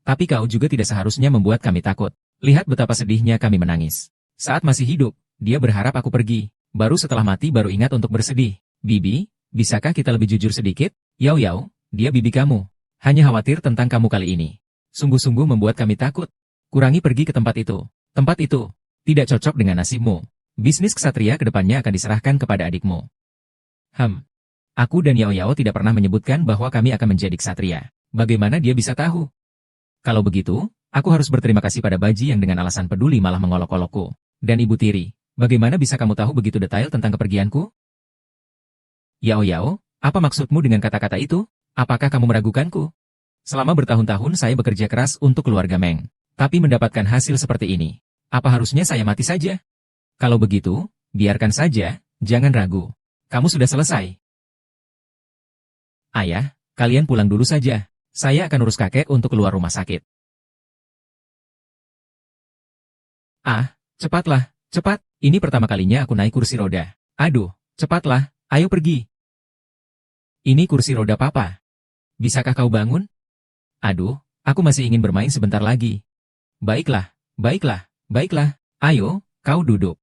Tapi kau juga tidak seharusnya membuat kami takut. Lihat betapa sedihnya kami menangis. Saat masih hidup, dia berharap aku pergi. Baru setelah mati baru ingat untuk bersedih. Bibi, bisakah kita lebih jujur sedikit? Yao Yao, dia bibi kamu. Hanya khawatir tentang kamu kali ini. Sungguh-sungguh membuat kami takut. Kurangi pergi ke tempat itu. Tempat itu tidak cocok dengan nasibmu. Bisnis ksatria ke depannya akan diserahkan kepada adikmu. Aku dan Yao Yao tidak pernah menyebutkan bahwa kami akan menjadi ksatria. Bagaimana dia bisa tahu? Kalau begitu, aku harus berterima kasih pada Baji yang dengan alasan peduli malah mengolok-olokku. Dan Ibu Tiri, bagaimana bisa kamu tahu begitu detail tentang kepergianku? Yao Yao, apa maksudmu dengan kata-kata itu? Apakah kamu meragukanku? Selama bertahun-tahun saya bekerja keras untuk keluarga Meng, tapi mendapatkan hasil seperti ini. Apa harusnya saya mati saja? Kalau begitu, biarkan saja, jangan ragu. Kamu sudah selesai. Ayah, kalian pulang dulu saja. Saya akan urus kakek untuk keluar rumah sakit. Ah, cepatlah, cepat. Ini pertama kalinya aku naik kursi roda. Aduh, cepatlah, ayo pergi. Ini kursi roda papa. Bisakah kau bangun? Aduh, aku masih ingin bermain sebentar lagi. Baiklah, baiklah, baiklah. Ayo, kau duduk.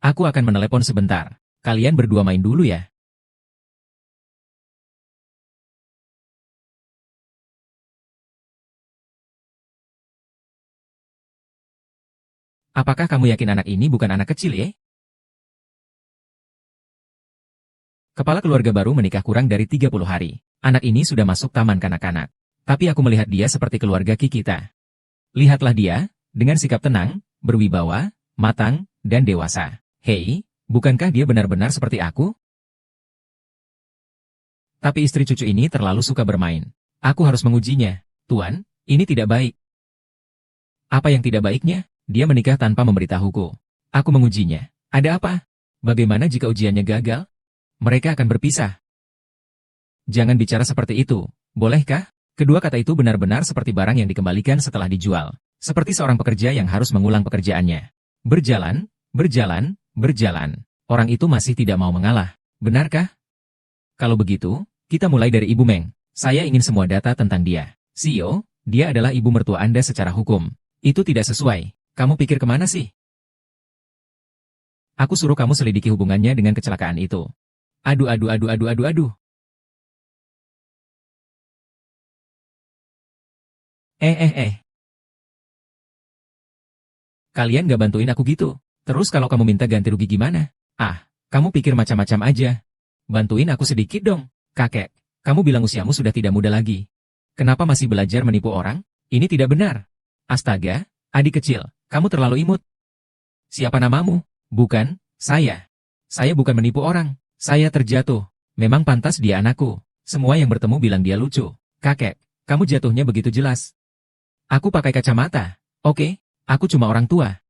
Aku akan menelepon sebentar. Kalian berdua main dulu ya. Apakah kamu yakin anak ini bukan anak kecil ya? Kepala keluarga baru menikah kurang dari 30 hari. Anak ini sudah masuk taman kanak-kanak. Tapi aku melihat dia seperti keluarga kita. Lihatlah dia, dengan sikap tenang, berwibawa, matang, dan dewasa. Hei, bukankah dia benar-benar seperti aku? Tapi istri cucu ini terlalu suka bermain. Aku harus mengujinya. Tuan, ini tidak baik. Apa yang tidak baiknya? Dia menikah tanpa memberitahuku. Aku mengujinya. Ada apa? Bagaimana jika ujiannya gagal? Mereka akan berpisah. Jangan bicara seperti itu, bolehkah? Kedua kata itu benar-benar seperti barang yang dikembalikan setelah dijual. Seperti seorang pekerja yang harus mengulang pekerjaannya. Berjalan, berjalan, berjalan. Orang itu masih tidak mau mengalah. Benarkah? Kalau begitu, kita mulai dari Ibu Meng. Saya ingin semua data tentang dia. CEO, dia adalah ibu mertua Anda secara hukum. Itu tidak sesuai. Kamu pikir kemana sih? Aku suruh kamu selidiki hubungannya dengan kecelakaan itu. Aduh, aduh, aduh, aduh, aduh, aduh. Kalian gak bantuin aku gitu. Terus kalau kamu minta ganti rugi gimana? Ah, kamu pikir macam-macam aja. Bantuin aku sedikit dong. Kakek, kamu bilang usiamu sudah tidak muda lagi. Kenapa masih belajar menipu orang? Ini tidak benar. Astaga, adik kecil, kamu terlalu imut. Siapa namamu? Bukan, saya. Saya bukan menipu orang. Saya terjatuh. Memang pantas dia anakku. Semua yang bertemu bilang dia lucu. Kakek, kamu jatuhnya begitu jelas. Aku pakai kacamata. Oke, aku cuma orang tua.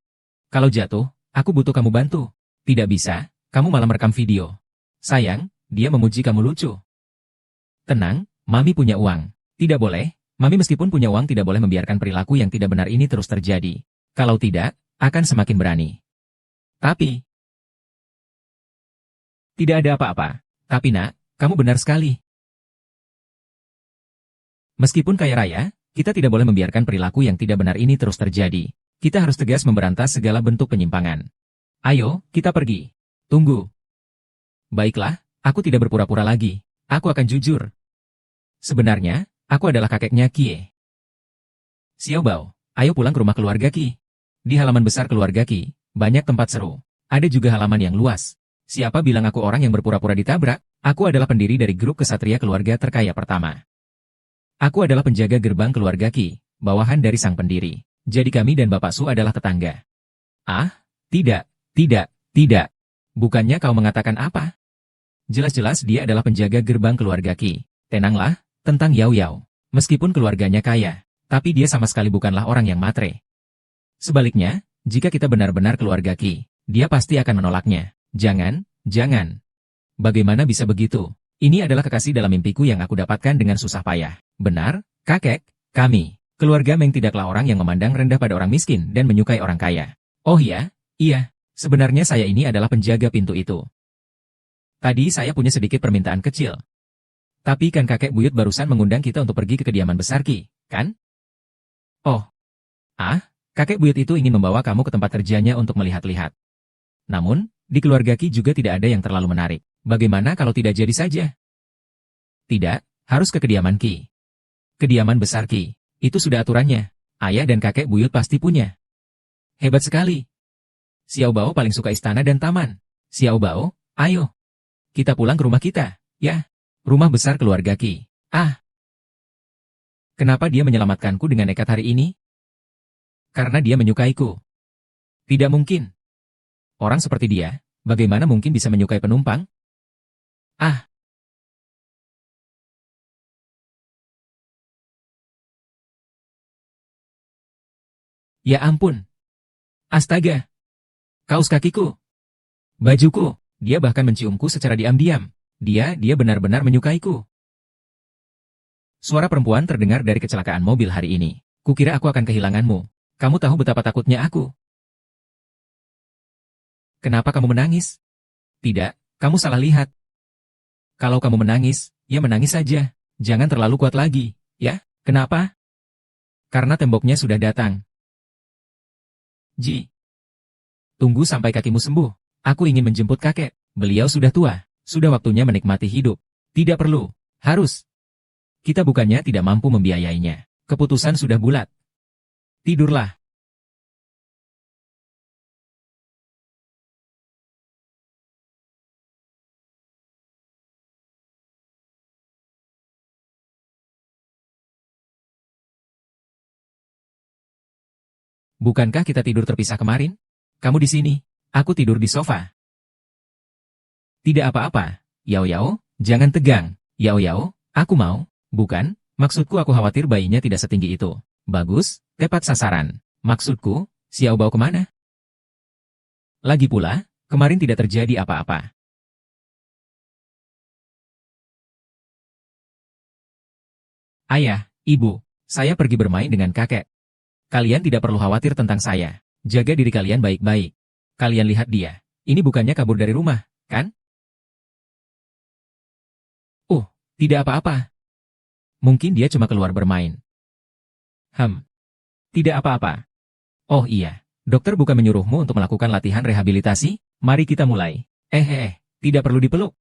Kalau jatuh, aku butuh kamu bantu. Tidak bisa, kamu malah merekam video. Sayang, dia memuji kamu lucu. Tenang, Mami punya uang. Tidak boleh, Mami meskipun punya uang tidak boleh membiarkan perilaku yang tidak benar ini terus terjadi. Kalau tidak, akan semakin berani. Tapi, tidak ada apa-apa. Tapi nak, kamu benar sekali. Meskipun kaya raya, kita tidak boleh membiarkan perilaku yang tidak benar ini terus terjadi. Kita harus tegas memberantas segala bentuk penyimpangan. Ayo, kita pergi. Tunggu. Baiklah, aku tidak berpura-pura lagi. Aku akan jujur. Sebenarnya, aku adalah kakeknya Kie. Xiao Bao, ayo pulang ke rumah keluarga Ki. Di halaman besar keluarga Ki, banyak tempat seru. Ada juga halaman yang luas. Siapa bilang aku orang yang berpura-pura ditabrak? Aku adalah pendiri dari grup kesatria keluarga terkaya pertama. Aku adalah penjaga gerbang keluarga Ki, bawahan dari sang pendiri. Jadi kami dan Bapak Su adalah tetangga. Ah, tidak, tidak, tidak. Bukannya kau mengatakan apa? Jelas-jelas dia adalah penjaga gerbang keluarga Ki. Tenanglah, tentang Yao Yao. Meskipun keluarganya kaya, tapi dia sama sekali bukanlah orang yang matre. Sebaliknya, jika kita benar-benar keluarga Ki, dia pasti akan menolaknya. Jangan, jangan. Bagaimana bisa begitu? Ini adalah kekasih dalam mimpiku yang aku dapatkan dengan susah payah. Benar, kakek, kami, keluarga Meng tidaklah orang yang memandang rendah pada orang miskin dan menyukai orang kaya. Oh iya, iya, sebenarnya saya ini adalah penjaga pintu itu. Tadi saya punya sedikit permintaan kecil. Tapi kan kakek buyut barusan mengundang kita untuk pergi ke kediaman besar Ki, kan? Oh. Kakek buyut itu ingin membawa kamu ke tempat kerjanya untuk melihat-lihat. Namun, di keluarga Ki juga tidak ada yang terlalu menarik. Bagaimana kalau tidak jadi saja? Tidak, harus ke kediaman Ki. Kediaman besar Ki, itu sudah aturannya. Ayah dan kakek buyut pasti punya. Hebat sekali. Xiao Bao paling suka istana dan taman. Xiao Bao, ayo. Kita pulang ke rumah kita, ya. Rumah besar keluarga Ki. Kenapa dia menyelamatkanku dengan nekat hari ini? Karena dia menyukaiku. Tidak mungkin. Orang seperti dia, bagaimana mungkin bisa menyukai penumpang? Ah, ya ampun. Astaga. Kaos kakiku. Bajuku. Dia bahkan menciumku secara diam-diam. Dia benar-benar menyukaiku. Suara perempuan terdengar dari kecelakaan mobil hari ini. Kukira aku akan kehilanganmu. Kamu tahu betapa takutnya aku. Kenapa kamu menangis? Tidak, kamu salah lihat. Kalau kamu menangis, ya menangis saja. Jangan terlalu kuat lagi, ya? Kenapa? Karena temboknya sudah datang. Ji. Tunggu sampai kakimu sembuh. Aku ingin menjemput kakek. Beliau sudah tua. Sudah waktunya menikmati hidup. Tidak perlu. Harus. Kita bukannya tidak mampu membiayainya. Keputusan sudah bulat. Tidurlah. Bukankah kita tidur terpisah kemarin? Kamu di sini. Aku tidur di sofa. Tidak apa-apa. Yao Yao, jangan tegang. Yao Yao, aku mau. Bukan, maksudku aku khawatir bayinya tidak setinggi itu. Bagus, tepat sasaran. Maksudku, Xiao Bao kemana? Lagi pula, kemarin tidak terjadi apa-apa. Ayah, ibu, saya pergi bermain dengan kakek. Kalian tidak perlu khawatir tentang saya. Jaga diri kalian baik-baik. Kalian lihat dia. Ini bukannya kabur dari rumah, kan? Oh, tidak apa-apa. Mungkin dia cuma keluar bermain. Tidak apa-apa. Oh iya, dokter bukan menyuruhmu untuk melakukan latihan rehabilitasi? Mari kita mulai. Tidak perlu dipeluk.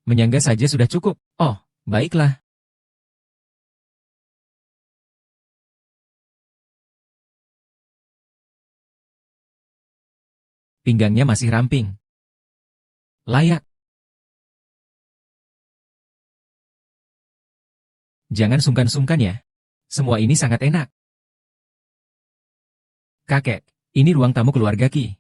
Menyangga saja sudah cukup. Oh, baiklah. Pinggangnya masih ramping. Layak. Jangan sungkan-sungkan ya. Semua ini sangat enak. Kakek, ini ruang tamu keluarga Ki.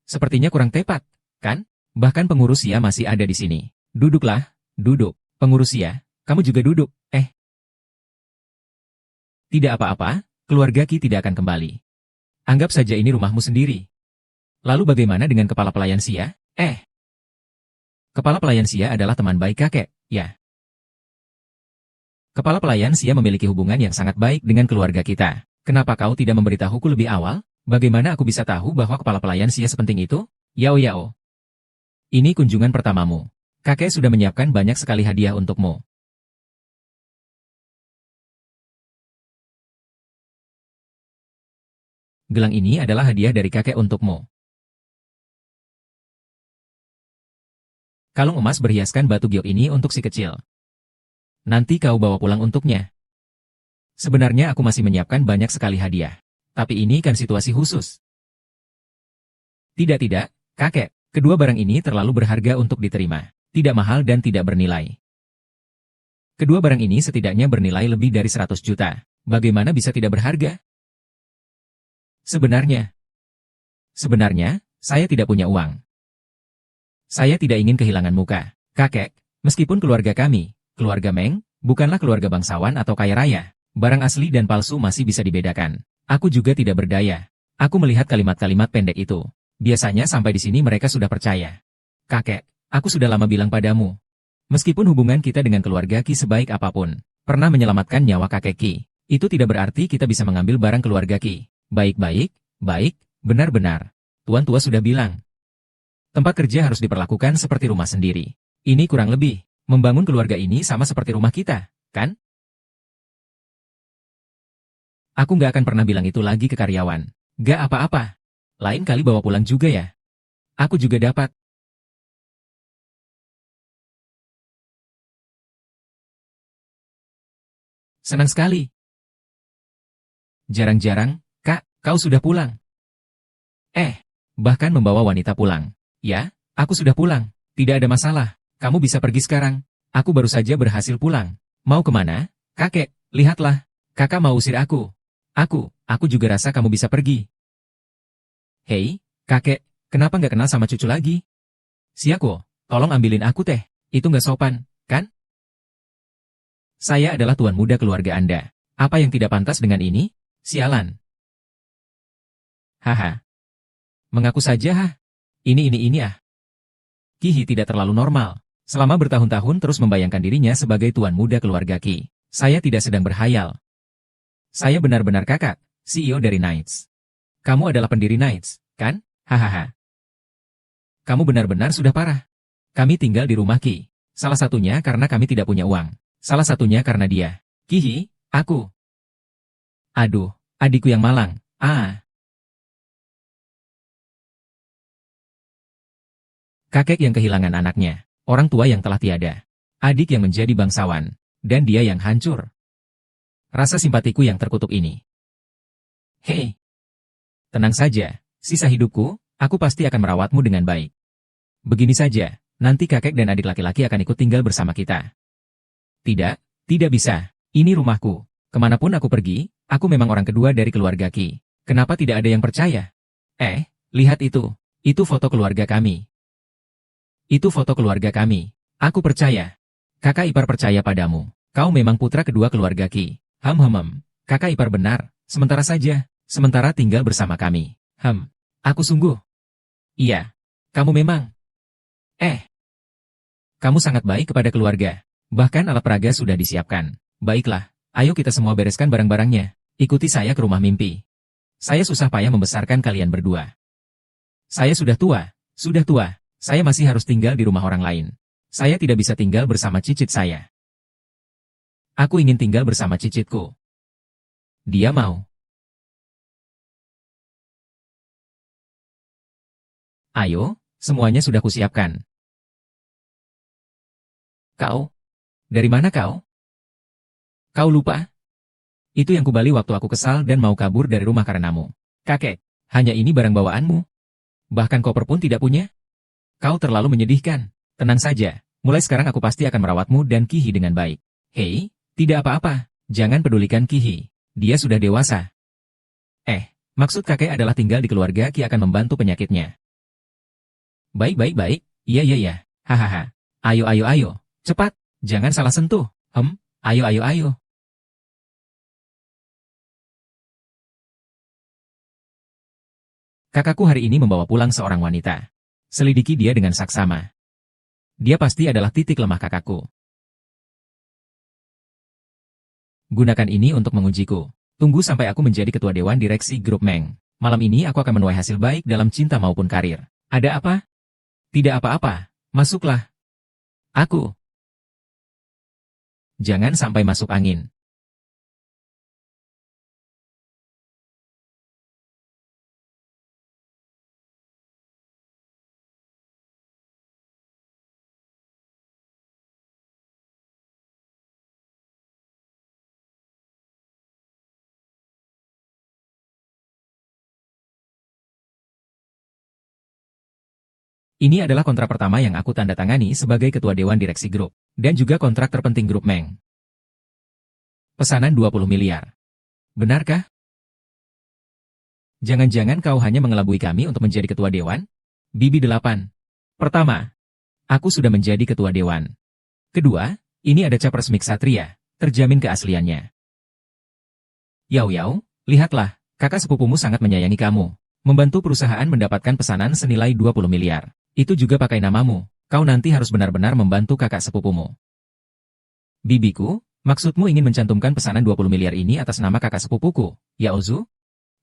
Sepertinya kurang tepat, kan? Bahkan pengurus Sia masih ada di sini. Duduklah, duduk. Pengurus Sia, kamu juga duduk. Tidak apa-apa, keluarga Ki tidak akan kembali. Anggap saja ini rumahmu sendiri. Lalu bagaimana dengan kepala pelayan Sia? Kepala pelayan Sia adalah teman baik kakek, ya. Kepala pelayan Sia memiliki hubungan yang sangat baik dengan keluarga kita. Kenapa kau tidak memberitahuku lebih awal? Bagaimana aku bisa tahu bahwa kepala pelayan Sia sepenting itu? Yao Yao. Ini kunjungan pertamamu. Kakek sudah menyiapkan banyak sekali hadiah untukmu. Gelang ini adalah hadiah dari kakek untukmu. Kalung emas berhiaskan batu giok ini untuk si kecil. Nanti kau bawa pulang untuknya. Sebenarnya aku masih menyiapkan banyak sekali hadiah. Tapi ini kan situasi khusus. Tidak, kakek. Kedua barang ini terlalu berharga untuk diterima. Tidak mahal dan tidak bernilai. Kedua barang ini setidaknya bernilai lebih dari 100 juta. Bagaimana bisa tidak berharga? Sebenarnya, saya tidak punya uang. Saya tidak ingin kehilangan muka. Kakek, meskipun keluarga kami, keluarga Meng, bukanlah keluarga bangsawan atau kaya raya. Barang asli dan palsu masih bisa dibedakan. Aku juga tidak berdaya. Aku melihat kalimat-kalimat pendek itu. Biasanya sampai di sini mereka sudah percaya. Kakek, aku sudah lama bilang padamu. Meskipun hubungan kita dengan keluarga Ki sebaik apapun, pernah menyelamatkan nyawa kakek Ki, itu tidak berarti kita bisa mengambil barang keluarga Ki. Baik, benar-benar. Tuan tua sudah bilang. Tempat kerja harus diperlakukan seperti rumah sendiri. Ini kurang lebih, membangun keluarga ini sama seperti rumah kita, kan? Aku nggak akan pernah bilang itu lagi ke karyawan. Gak apa-apa. Lain kali bawa pulang juga ya. Aku juga dapat. Senang sekali. Jarang-jarang, Kak, kau sudah pulang. Bahkan membawa wanita pulang. Ya, aku sudah pulang. Tidak ada masalah. Kamu bisa pergi sekarang. Aku baru saja berhasil pulang. Mau kemana? Kakek, lihatlah. Kakak mau usir aku. Aku juga rasa kamu bisa pergi. Hei, kakek, kenapa nggak kenal sama cucu lagi? Siako, tolong ambilin aku teh. Itu nggak sopan, kan? Saya adalah tuan muda keluarga Anda. Apa yang tidak pantas dengan ini? Sialan. Haha. Mengaku saja, hah? Ini ah. Kihi tidak terlalu normal. Selama bertahun-tahun terus membayangkan dirinya sebagai tuan muda keluarga Ki. Saya tidak sedang berhayal. Saya benar-benar kakak, CEO dari Knights. Kamu adalah pendiri Knights, kan? Hahaha. Kamu benar-benar sudah parah. Kami tinggal di rumah Ki. Salah satunya karena kami tidak punya uang. Salah satunya karena dia. Kihi, aku. Aduh, adikku yang malang. Kakek yang kehilangan anaknya. Orang tua yang telah tiada. Adik yang menjadi bangsawan. Dan dia yang hancur. Rasa simpatiku yang terkutuk ini. Hei. Tenang saja. Sisa hidupku, aku pasti akan merawatmu dengan baik. Begini saja, nanti kakek dan adik laki-laki akan ikut tinggal bersama kita. Tidak, tidak bisa. Ini rumahku. Kemanapun aku pergi, aku memang orang kedua dari keluarga Ki. Kenapa tidak ada yang percaya? Lihat itu. Itu foto keluarga kami. Itu foto keluarga kami. Aku percaya. Kakak ipar percaya padamu. Kau memang putra kedua keluarga Ki. Kakak ipar benar. Sementara saja. Sementara tinggal bersama kami. Aku sungguh. Iya. Kamu memang. Kamu sangat baik kepada keluarga. Bahkan alat peraga sudah disiapkan. Baiklah, ayo kita semua bereskan barang-barangnya. Ikuti saya ke rumah mimpi. Saya susah payah membesarkan kalian berdua. Saya sudah tua. Saya masih harus tinggal di rumah orang lain. Saya tidak bisa tinggal bersama cicit saya. Aku ingin tinggal bersama cicitku. Dia mau. Ayo, semuanya sudah kusiapkan. Kau? Dari mana kau? Kau lupa? Itu yang kubali waktu aku kesal dan mau kabur dari rumah karenamu. Kakek, hanya ini barang bawaanmu? Bahkan koper pun tidak punya? Kau terlalu menyedihkan. Tenang saja, mulai sekarang aku pasti akan merawatmu dan Kihi dengan baik. Hei, tidak apa-apa, jangan pedulikan Kihi. Dia sudah dewasa. Maksud kakek adalah tinggal di keluarga Ki akan membantu penyakitnya. Baik. Iya. Hahaha. Ayo. Cepat, jangan salah sentuh. Ayo. Kakakku hari ini membawa pulang seorang wanita. Selidiki dia dengan saksama. Dia pasti adalah titik lemah kakakku. Gunakan ini untuk mengujiku. Tunggu sampai aku menjadi ketua dewan direksi grup Meng. Malam ini aku akan menuai hasil baik dalam cinta maupun karir. Ada apa? Tidak apa-apa. Masuklah. Aku. Jangan sampai masuk angin. Ini adalah kontrak pertama yang aku tanda tangani sebagai ketua dewan direksi grup. Dan juga kontrak terpenting grup Meng. Pesanan 20 miliar. Benarkah? Jangan-jangan kau hanya mengelabui kami untuk menjadi ketua dewan? Bibi 8. Pertama, aku sudah menjadi ketua dewan. Kedua, ini ada cap resmi Ksatria, terjamin keasliannya. Yau, lihatlah, kakak sepupumu sangat menyayangi kamu. Membantu perusahaan mendapatkan pesanan senilai 20 miliar. Itu juga pakai namamu. Kau nanti harus benar-benar membantu kakak sepupumu. Bibiku, maksudmu ingin mencantumkan pesanan 20 miliar ini atas nama kakak sepupuku, ya Ozu?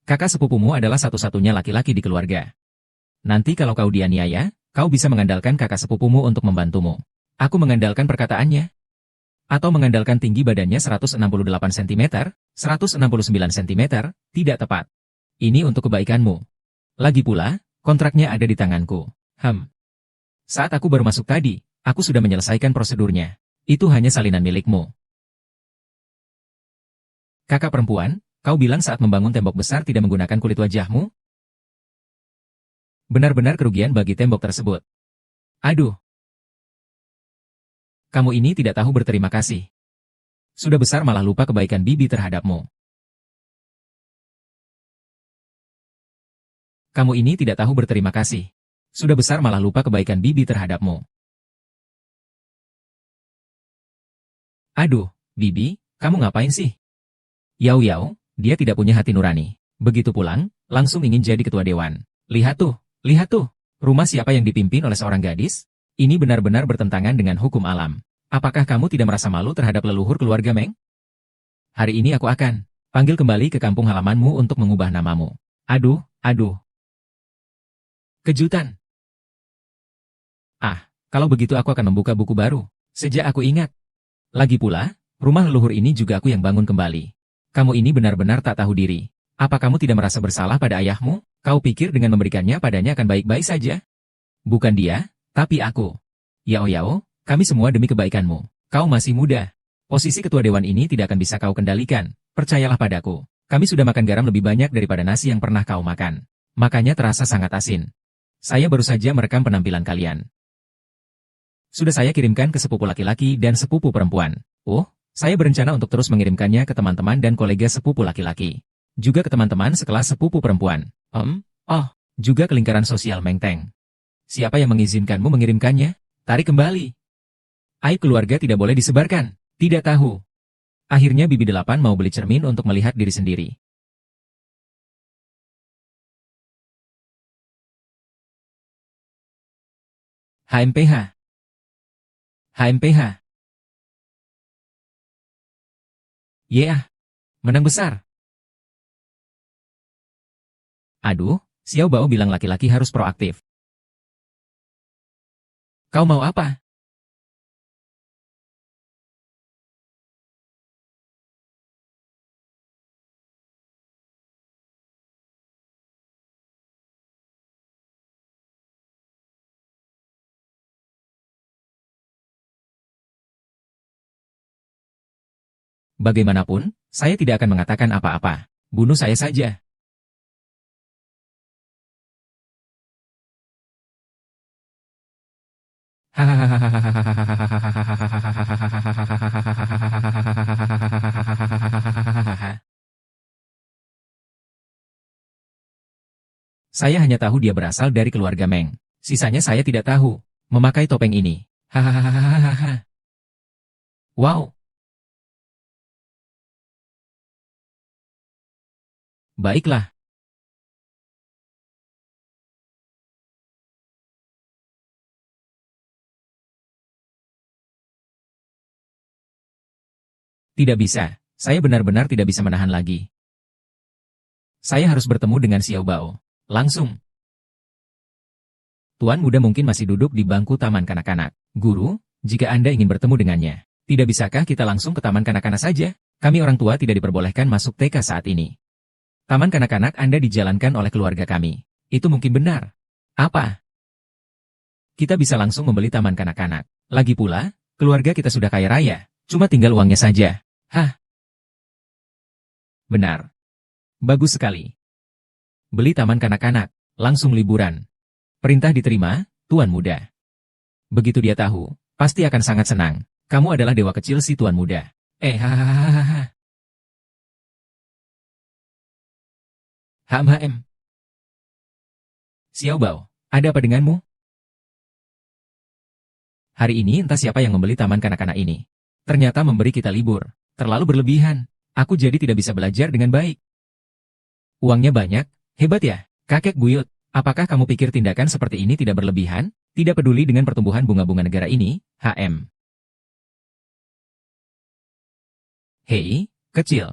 Kakak sepupumu adalah satu-satunya laki-laki di keluarga. Nanti kalau kau dianiaya, kau bisa mengandalkan kakak sepupumu untuk membantumu. Aku mengandalkan perkataannya. Atau mengandalkan tinggi badannya 168 cm, 169 cm, tidak tepat. Ini untuk kebaikanmu. Lagi pula, kontraknya ada di tanganku. Saat aku baru masuk tadi, aku sudah menyelesaikan prosedurnya. Itu hanya salinan milikmu. Kakak perempuan, kau bilang saat membangun tembok besar tidak menggunakan kulit wajahmu? Benar-benar kerugian bagi tembok tersebut. Aduh. Kamu ini tidak tahu berterima kasih. Sudah besar malah lupa kebaikan bibi terhadapmu. Kamu ini tidak tahu berterima kasih. Sudah besar malah lupa kebaikan bibi terhadapmu. Aduh, bibi, kamu ngapain sih? Yau, dia tidak punya hati nurani. Begitu pulang, langsung ingin jadi ketua dewan. Lihat tuh, rumah siapa yang dipimpin oleh seorang gadis? Ini benar-benar bertentangan dengan hukum alam. Apakah kamu tidak merasa malu terhadap leluhur keluarga Meng? Hari ini aku akan panggil kembali ke kampung halamanmu untuk mengubah namamu. Aduh. Kejutan. Kalau begitu aku akan membuka buku baru. Sejak aku ingat. Lagi pula, rumah leluhur ini juga aku yang bangun kembali. Kamu ini benar-benar tak tahu diri. Apa kamu tidak merasa bersalah pada ayahmu? Kau pikir dengan memberikannya padanya akan baik-baik saja? Bukan dia, tapi aku. Yao, kami semua demi kebaikanmu. Kau masih muda. Posisi ketua dewan ini tidak akan bisa kau kendalikan. Percayalah padaku. Kami sudah makan garam lebih banyak daripada nasi yang pernah kau makan. Makanya terasa sangat asin. Saya baru saja merekam penampilan kalian. Sudah saya kirimkan ke sepupu laki-laki dan sepupu perempuan. Saya berencana untuk terus mengirimkannya ke teman-teman dan kolega sepupu laki-laki. Juga ke teman-teman sekelas sepupu perempuan. Juga ke lingkaran sosial Meng Teng. Siapa yang mengizinkanmu mengirimkannya? Tarik kembali. Aib keluarga tidak boleh disebarkan. Tidak tahu. Akhirnya Bibi Delapan mau beli cermin untuk melihat diri sendiri. HMPH. Menang besar. Aduh, Xiao Bao bilang laki-laki harus proaktif. Kau mau apa? Bagaimanapun, saya tidak akan mengatakan apa-apa. Bunuh saya saja. Saya hanya tahu dia berasal dari keluarga Meng. Sisanya saya tidak tahu. Memakai topeng ini. Hahaha. Wow. Baiklah. Tidak bisa. Saya benar-benar tidak bisa menahan lagi. Saya harus bertemu dengan Xiao Bao. Langsung. Tuan muda mungkin masih duduk di bangku taman kanak-kanak. Guru, jika Anda ingin bertemu dengannya, tidak bisakah kita langsung ke taman kanak-kanak saja? Kami orang tua tidak diperbolehkan masuk TK saat ini. Taman kanak-kanak Anda dijalankan oleh keluarga kami. Itu mungkin benar. Apa? Kita bisa langsung membeli taman kanak-kanak. Lagi pula, keluarga kita sudah kaya raya. Cuma tinggal uangnya saja. Benar. Bagus sekali. Beli taman kanak-kanak. Langsung liburan. Perintah diterima, Tuan Muda. Begitu dia tahu, pasti akan sangat senang. Kamu adalah dewa kecil si Tuan Muda. Hahaha. Xiao Bao, ada apa denganmu? Hari ini entah siapa yang membeli taman kanak-kanak ini. Ternyata memberi kita libur. Terlalu berlebihan. Aku jadi tidak bisa belajar dengan baik. Uangnya banyak. Hebat ya, kakek buyut. Apakah kamu pikir tindakan seperti ini tidak berlebihan? Tidak peduli dengan pertumbuhan bunga-bunga negara ini, Hei, kecil.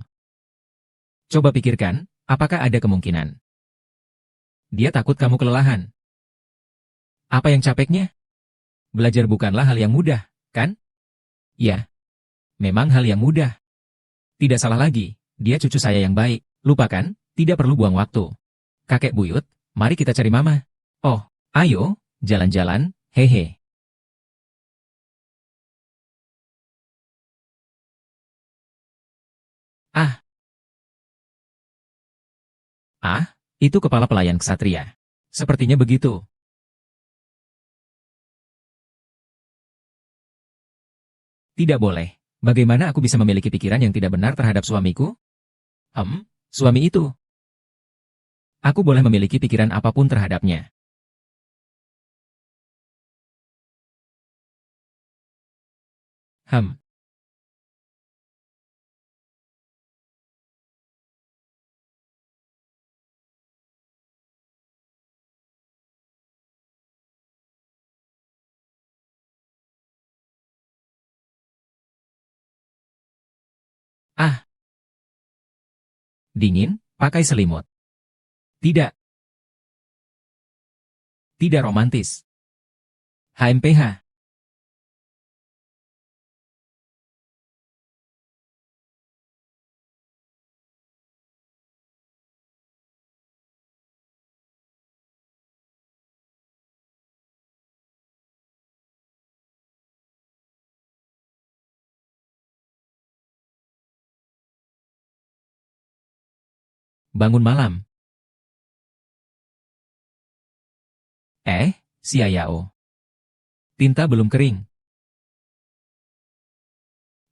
Coba pikirkan, apakah ada kemungkinan? Dia takut kamu kelelahan. Apa yang capeknya? Belajar bukanlah hal yang mudah, kan? Ya, memang hal yang mudah. Tidak salah lagi, dia cucu saya yang baik. Lupakan, tidak perlu buang waktu. Kakek buyut, mari kita cari mama. Oh, ayo, jalan-jalan, hehe. Itu kepala pelayan ksatria. Sepertinya begitu. Tidak boleh. Bagaimana aku bisa memiliki pikiran yang tidak benar terhadap suamiku? Suami itu. Aku boleh memiliki pikiran apapun terhadapnya. Hmm. Ah, dingin, pakai selimut. Tidak, tidak romantis. HMPH. Bangun malam. Siayao. Tinta belum kering.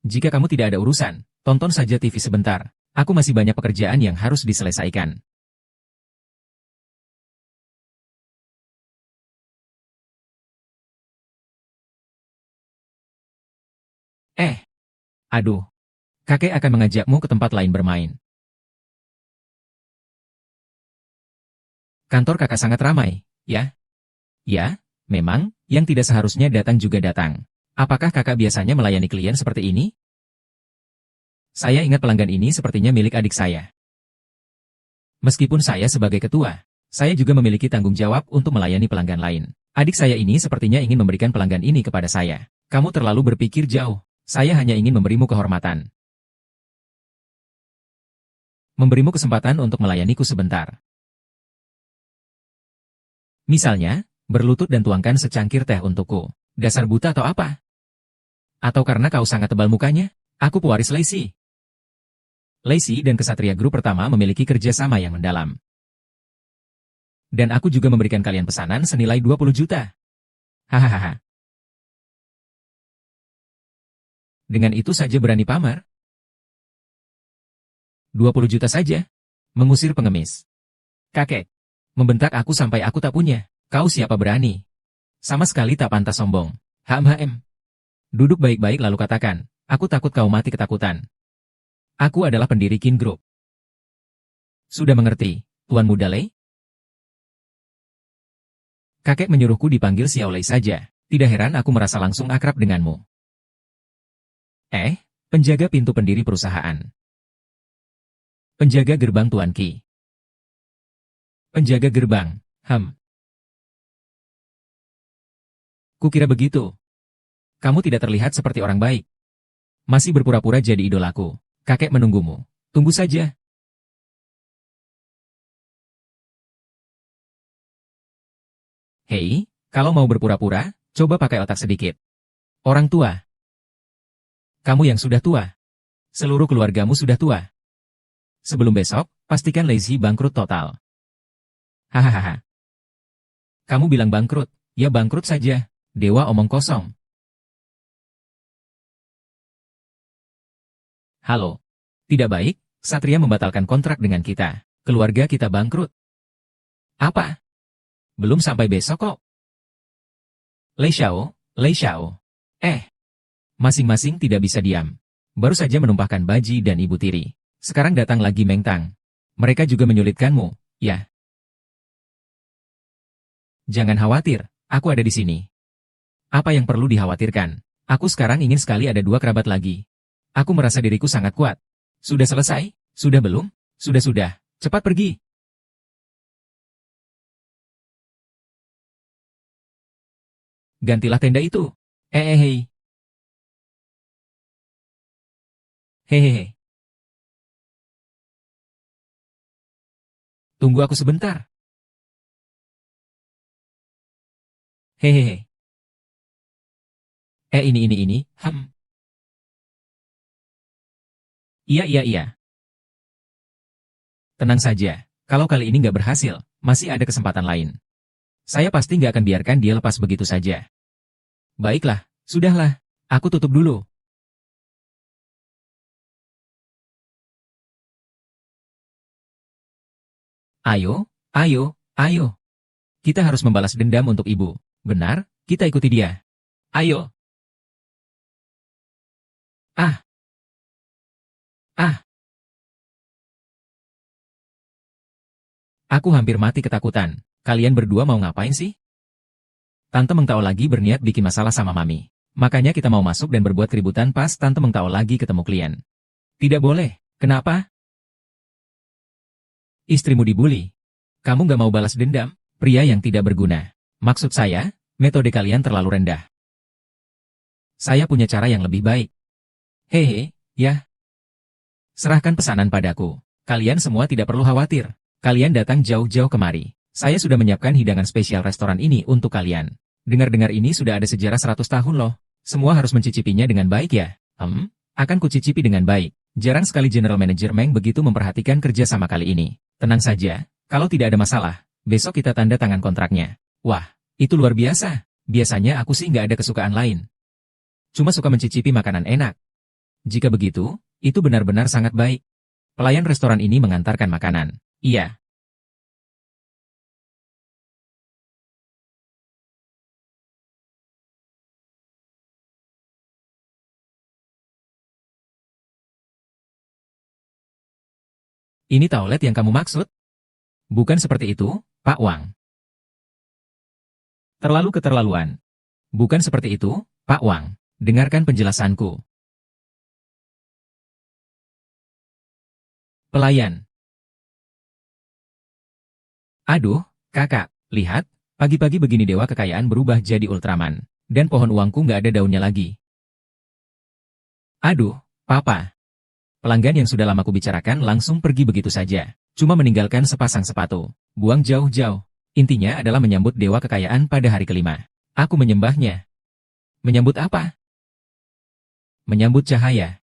Jika kamu tidak ada urusan, tonton saja TV sebentar. Aku masih banyak pekerjaan yang harus diselesaikan. Eh, aduh. Kakek akan mengajakmu ke tempat lain bermain. Kantor kakak sangat ramai, ya? Ya, memang, yang tidak seharusnya datang juga datang. Apakah kakak biasanya melayani klien seperti ini? Saya ingat pelanggan ini sepertinya milik adik saya. Meskipun saya sebagai ketua, saya juga memiliki tanggung jawab untuk melayani pelanggan lain. Adik saya ini sepertinya ingin memberikan pelanggan ini kepada saya. Kamu terlalu berpikir jauh. Saya hanya ingin memberimu kehormatan. Memberimu kesempatan untuk melayaniku sebentar. Misalnya, berlutut dan tuangkan secangkir teh untukku. Dasar buta atau apa? Atau karena kau sangat tebal mukanya? Aku pewaris Lacey. Lacey dan Kesatria Grup pertama memiliki kerjasama yang mendalam. Dan aku juga memberikan kalian pesanan senilai 20 juta. Hahaha. Dengan itu saja berani pamer? 20 juta saja? Mengusir pengemis. Kakek. Membentak aku sampai aku tak punya. Kau siapa berani? Sama sekali tak pantas sombong. Duduk baik-baik lalu katakan, aku takut kau mati ketakutan. Aku adalah pendiri Kin Group. Sudah mengerti, Tuan Muda Lei? Kakek menyuruhku dipanggil Xiao Lei saja. Tidak heran aku merasa langsung akrab denganmu. Penjaga pintu pendiri perusahaan. Penjaga gerbang Tuan Qi. Penjaga gerbang, Kukira begitu. Kamu tidak terlihat seperti orang baik. Masih berpura-pura jadi idolaku. Kakek menunggumu. Tunggu saja. Hei, kalau mau berpura-pura, coba pakai otak sedikit. Orang tua. Kamu yang sudah tua. Seluruh keluargamu sudah tua. Sebelum besok, pastikan Lacey bangkrut total. Hahaha. Kamu bilang bangkrut, ya bangkrut saja. Dewa omong kosong. Halo. Tidak baik, Satria membatalkan kontrak dengan kita. Keluarga kita bangkrut. Apa? Belum sampai besok kok. Lei Xiao. Masing-masing tidak bisa diam. Baru saja menumpahkan Baji dan Ibu Tiri. Sekarang datang lagi Meng Tang. Mereka juga menyulitkanmu, ya? Jangan khawatir, aku ada di sini. Apa yang perlu dikhawatirkan? Aku sekarang ingin sekali ada 2 kerabat lagi. Aku merasa diriku sangat kuat. Sudah selesai? Sudah belum? Sudah. Cepat pergi. Gantilah tenda itu. Hei. Hehehe. Tunggu aku sebentar. Hehehe. Ini. Iya. Tenang saja. Kalau kali ini nggak berhasil, masih ada kesempatan lain. Saya pasti nggak akan biarkan dia lepas begitu saja. Baiklah, sudahlah. Aku tutup dulu. Ayo, ayo, ayo. Kita harus membalas dendam untuk ibu. Benar, kita ikuti dia. Ayo. Ah, ah. Aku hampir mati ketakutan. Kalian berdua mau ngapain sih? Tante Meng Tao lagi berniat bikin masalah sama Mami. Makanya kita mau masuk dan berbuat keributan pas Tante Meng Tao lagi ketemu klien. Tidak boleh. Kenapa? Istrimu dibully. Kamu gak mau balas dendam? Pria yang tidak berguna. Maksud saya, metode kalian terlalu rendah. Saya punya cara yang lebih baik. Hehe, ya. Serahkan pesanan padaku. Kalian semua tidak perlu khawatir. Kalian datang jauh-jauh kemari. Saya sudah menyiapkan hidangan spesial restoran ini untuk kalian. Dengar-dengar ini sudah ada sejarah 100 tahun loh. Semua harus mencicipinya dengan baik ya. Akan kucicipi dengan baik. Jarang sekali General Manager Meng begitu memperhatikan kerja sama kali ini. Tenang saja, kalau tidak ada masalah, besok kita tanda tangan kontraknya. Wah, itu luar biasa. Biasanya aku sih nggak ada kesukaan lain. Cuma suka mencicipi makanan enak. Jika begitu, itu benar-benar sangat baik. Pelayan restoran ini mengantarkan makanan. Iya. Ini taulet yang kamu maksud? Bukan seperti itu, Pak Wang. Terlalu keterlaluan. Bukan seperti itu, Pak Wang. Dengarkan penjelasanku. Pelayan. Aduh, kakak, lihat, pagi-pagi begini dewa kekayaan berubah jadi Ultraman. Dan pohon uangku nggak ada daunnya lagi. Aduh, papa. Pelanggan yang sudah lama kubicarakan langsung pergi begitu saja. Cuma meninggalkan sepasang sepatu. Buang jauh-jauh. Intinya adalah menyambut dewa kekayaan pada hari kelima. Aku menyembahnya. Menyambut apa? Menyambut cahaya.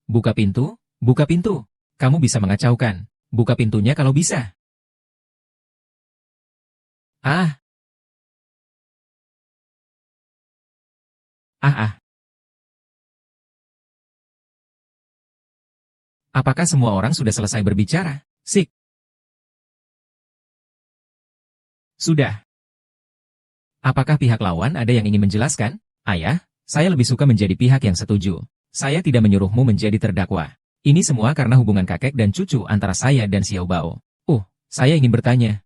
Buka pintu, buka pintu. Kamu bisa mengacaukan. Buka pintunya kalau bisa. Ah, ah, ah. Apakah semua orang sudah selesai berbicara? Sik. Sudah. Apakah pihak lawan ada yang ingin menjelaskan? Ayah, saya lebih suka menjadi pihak yang setuju. Saya tidak menyuruhmu menjadi terdakwa. Ini semua karena hubungan kakek dan cucu antara saya dan Xiao Bao. Saya ingin bertanya.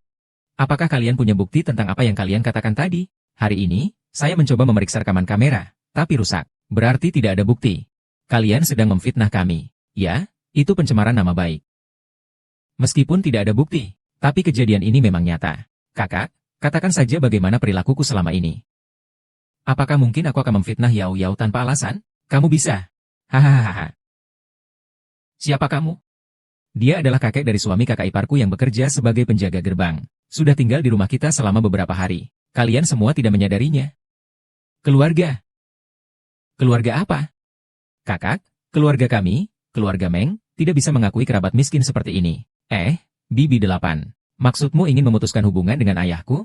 Apakah kalian punya bukti tentang apa yang kalian katakan tadi? Hari ini, saya mencoba memeriksa rekaman kamera, tapi rusak. Berarti tidak ada bukti. Kalian sedang memfitnah kami. Ya, itu pencemaran nama baik. Meskipun tidak ada bukti, tapi kejadian ini memang nyata. Kakak, katakan saja bagaimana perilakuku selama ini. Apakah mungkin aku akan memfitnah Yao Yao tanpa alasan? Kamu bisa. Hahaha. Siapa kamu? Dia adalah kakek dari suami kakak iparku yang bekerja sebagai penjaga gerbang. Sudah tinggal di rumah kita selama beberapa hari. Kalian semua tidak menyadarinya. Keluarga. Keluarga apa? Kakak, keluarga kami, keluarga Meng, tidak bisa mengakui kerabat miskin seperti ini. Bibi 8. Maksudmu ingin memutuskan hubungan dengan ayahku?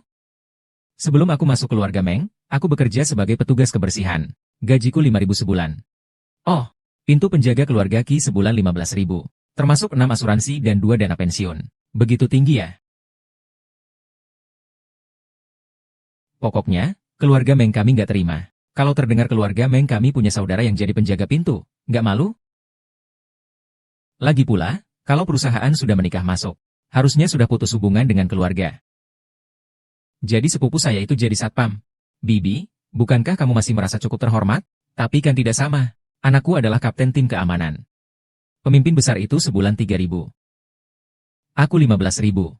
Sebelum aku masuk keluarga Meng, aku bekerja sebagai petugas kebersihan. Gajiku 5.000 sebulan. Oh, pintu penjaga keluarga Ki sebulan 15.000. Termasuk 6 asuransi dan 2 dana pensiun. Begitu tinggi ya? Pokoknya, keluarga Meng kami nggak terima. Kalau terdengar keluarga Meng kami punya saudara yang jadi penjaga pintu, nggak malu? Lagi pula, kalau perusahaan sudah menikah masuk, harusnya sudah putus hubungan dengan keluarga. Jadi sepupu saya itu jadi satpam. Bibi, bukankah kamu masih merasa cukup terhormat? Tapi kan tidak sama. Anakku adalah kapten tim keamanan. Pemimpin besar itu sebulan 3.000. Aku 15.000.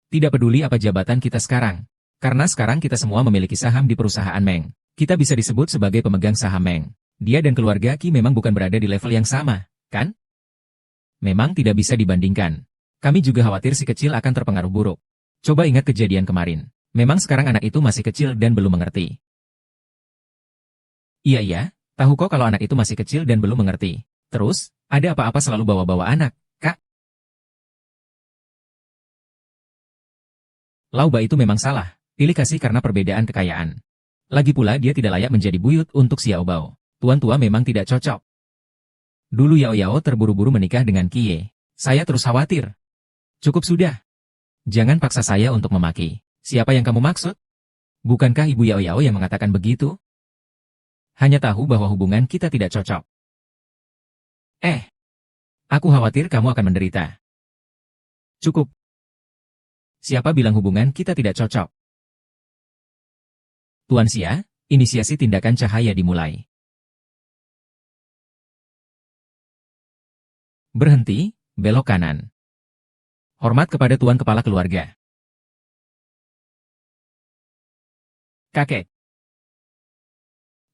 Tidak peduli apa jabatan kita sekarang. Karena sekarang kita semua memiliki saham di perusahaan Meng. Kita bisa disebut sebagai pemegang saham Meng. Dia dan keluarga Ki memang bukan berada di level yang sama, kan? Memang tidak bisa dibandingkan. Kami juga khawatir si kecil akan terpengaruh buruk. Coba ingat kejadian kemarin. Memang sekarang anak itu masih kecil dan belum mengerti. Iya, tahu kok kalau anak itu masih kecil dan belum mengerti. Terus, ada apa-apa selalu bawa-bawa anak, Kak? Lauba itu memang salah. Pilih kasih karena perbedaan kekayaan. Lagi pula dia tidak layak menjadi buyut untuk Xiao Bao. Tuan tua memang tidak cocok. Dulu Yao Yao terburu-buru menikah dengan Kie. Saya terus khawatir. Cukup sudah. Jangan paksa saya untuk memaki. Siapa yang kamu maksud? Bukankah Ibu Yao Yao yang mengatakan begitu? Hanya tahu bahwa hubungan kita tidak cocok. Aku khawatir kamu akan menderita. Cukup. Siapa bilang hubungan kita tidak cocok? Tuan Xia, inisiasi tindakan cahaya dimulai. Berhenti, belok kanan. Hormat kepada Tuan Kepala Keluarga. Kakek.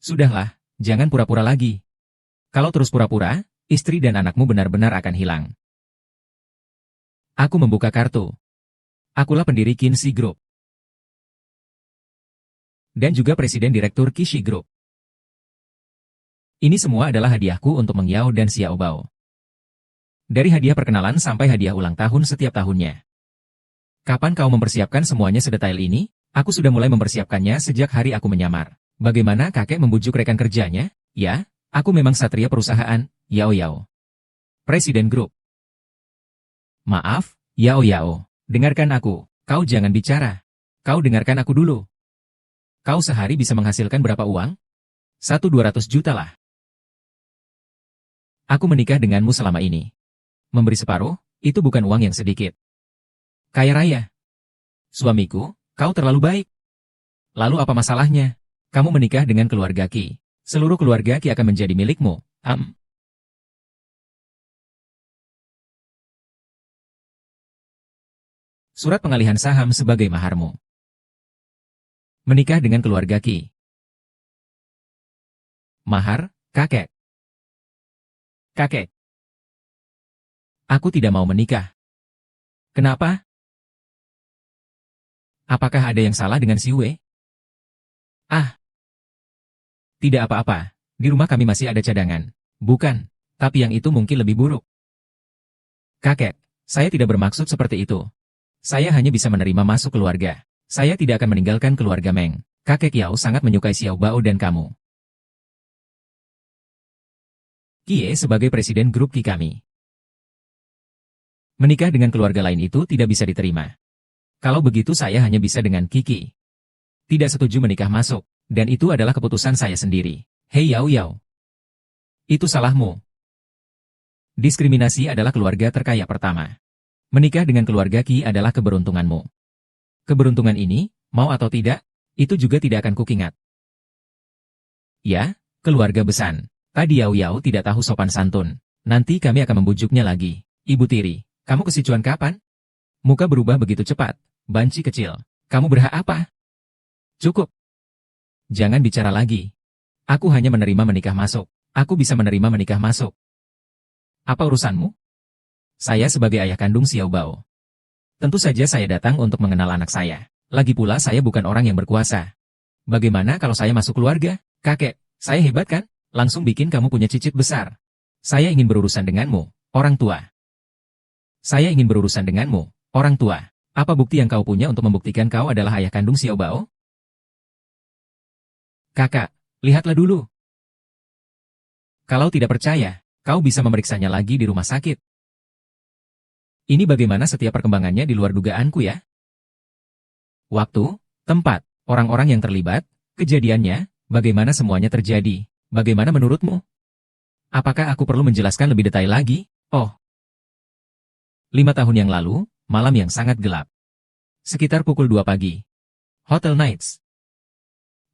Sudahlah, jangan pura-pura lagi. Kalau terus pura-pura, istri dan anakmu benar-benar akan hilang. Aku membuka kartu. Akulah pendiri Qinxi Group. Dan juga Presiden Direktur Qinxi Group. Ini semua adalah hadiahku untuk Meng Yao dan Xiao Bao. Dari hadiah perkenalan sampai hadiah ulang tahun setiap tahunnya. Kapan kau mempersiapkan semuanya sedetail ini? Aku sudah mulai mempersiapkannya sejak hari aku menyamar. Bagaimana kakek membujuk rekan kerjanya? Ya, aku memang satria perusahaan, Yao Yao. Presiden grup. Maaf, Yao Yao. Dengarkan aku. Kau jangan bicara. Kau dengarkan aku dulu. Kau sehari bisa menghasilkan berapa uang? 1-200 juta lah. Aku menikah denganmu selama ini. Memberi separuh, itu bukan uang yang sedikit. Kaya raya. Suamiku, kau terlalu baik. Lalu apa masalahnya? Kamu menikah dengan keluarga Qi. Seluruh keluarga Qi akan menjadi milikmu. Surat pengalihan saham sebagai maharmu. Menikah dengan keluarga Qi. Mahar, kakek. Kakek. Aku tidak mau menikah. Kenapa? Apakah ada yang salah dengan si Wei? Tidak apa-apa. Di rumah kami masih ada cadangan. Bukan, tapi yang itu mungkin lebih buruk. Kakek, saya tidak bermaksud seperti itu. Saya hanya bisa menerima masuk keluarga. Saya tidak akan meninggalkan keluarga Meng. Kakek Yao sangat menyukai Xiao Bao dan kamu. Kie sebagai presiden grup Qi kami. Menikah dengan keluarga lain itu tidak bisa diterima. Kalau begitu saya hanya bisa dengan Kiki. Tidak setuju menikah masuk, dan itu adalah keputusan saya sendiri. Hei Yao Yao. Itu salahmu. Diskriminasi adalah keluarga terkaya pertama. Menikah dengan keluarga Qi adalah keberuntunganmu. Keberuntungan ini, mau atau tidak, itu juga tidak akan kukingat. Ya, keluarga besan. Tadi Yao Yao tidak tahu sopan santun. Nanti kami akan membujuknya lagi. Ibu tiri, kamu ke Sichuan kapan? Muka berubah begitu cepat. Banci kecil, kamu berhak apa? Cukup. Jangan bicara lagi. Aku hanya menerima menikah masuk. Aku bisa menerima menikah masuk. Apa urusanmu? Saya sebagai ayah kandung Xiao Bao. Tentu saja saya datang untuk mengenal anak saya. Lagi pula saya bukan orang yang berkuasa. Bagaimana kalau saya masuk keluarga? Kakek, saya hebat kan? Langsung bikin kamu punya cicit besar. Saya ingin berurusan denganmu, orang tua. Saya ingin berurusan denganmu, orang tua. Apa bukti yang kau punya untuk membuktikan kau adalah ayah kandung Xiao Bao? Kakak, lihatlah dulu. Kalau tidak percaya, kau bisa memeriksanya lagi di rumah sakit. Ini bagaimana setiap perkembangannya di luar dugaanku ya? Waktu, tempat, orang-orang yang terlibat, kejadiannya, bagaimana semuanya terjadi, bagaimana menurutmu? Apakah aku perlu menjelaskan lebih detail lagi? Oh. 5 tahun yang lalu, malam yang sangat gelap. Sekitar pukul 2 pagi. Hotel Nights.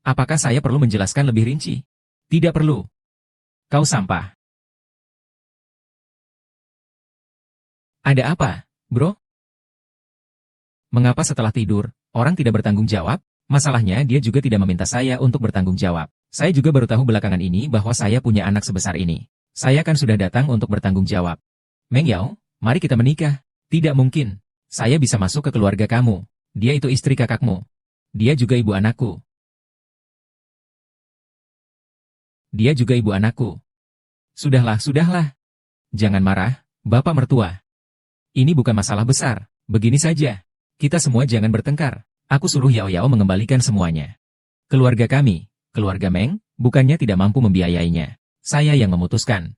Apakah saya perlu menjelaskan lebih rinci? Tidak perlu. Kau sampah. Ada apa, bro? Mengapa setelah tidur, orang tidak bertanggung jawab? Masalahnya dia juga tidak meminta saya untuk bertanggung jawab. Saya juga baru tahu belakangan ini bahwa saya punya anak sebesar ini. Saya kan sudah datang untuk bertanggung jawab. Meng Yao, mari kita menikah. Tidak mungkin. Saya bisa masuk ke keluarga kamu. Dia itu istri kakakmu. Dia juga ibu anakku. Dia juga ibu anakku. Sudahlah, sudahlah. Jangan marah, Bapak mertua. Ini bukan masalah besar. Begini saja. Kita semua jangan bertengkar. Aku suruh Yao Yao mengembalikan semuanya. Keluarga kami, keluarga Meng, bukannya tidak mampu membiayainya. Saya yang memutuskan.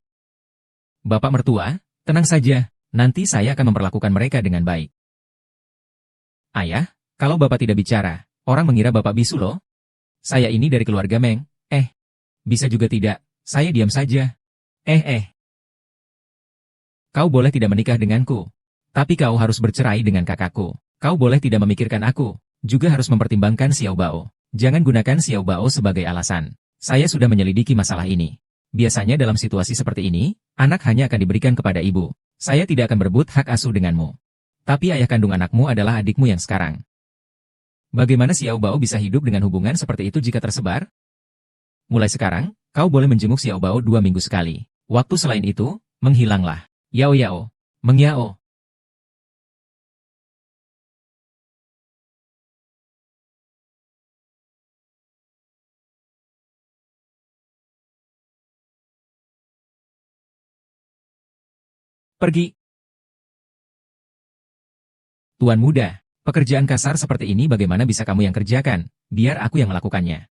Bapak mertua, tenang saja, nanti saya akan memperlakukan mereka dengan baik. Ayah, kalau Bapak tidak bicara, orang mengira Bapak bisu loh. Saya ini dari keluarga Meng. Bisa juga tidak, saya diam saja. Kau boleh tidak menikah denganku. Tapi kau harus bercerai dengan kakakku. Kau boleh tidak memikirkan aku. Juga harus mempertimbangkan Xiao Bao. Jangan gunakan Xiao Bao sebagai alasan. Saya sudah menyelidiki masalah ini. Biasanya dalam situasi seperti ini, anak hanya akan diberikan kepada ibu. Saya tidak akan berebut hak asuh denganmu. Tapi ayah kandung anakmu adalah adikmu yang sekarang. Bagaimana Xiao Bao bisa hidup dengan hubungan seperti itu jika tersebar? Mulai sekarang, kau boleh menjenguk Xiao Bao 2 minggu sekali. Waktu selain itu, menghilanglah. Yao Yao. Mengyao. Pergi. Tuan muda, pekerjaan kasar seperti ini bagaimana bisa kamu yang kerjakan? Biar aku yang melakukannya.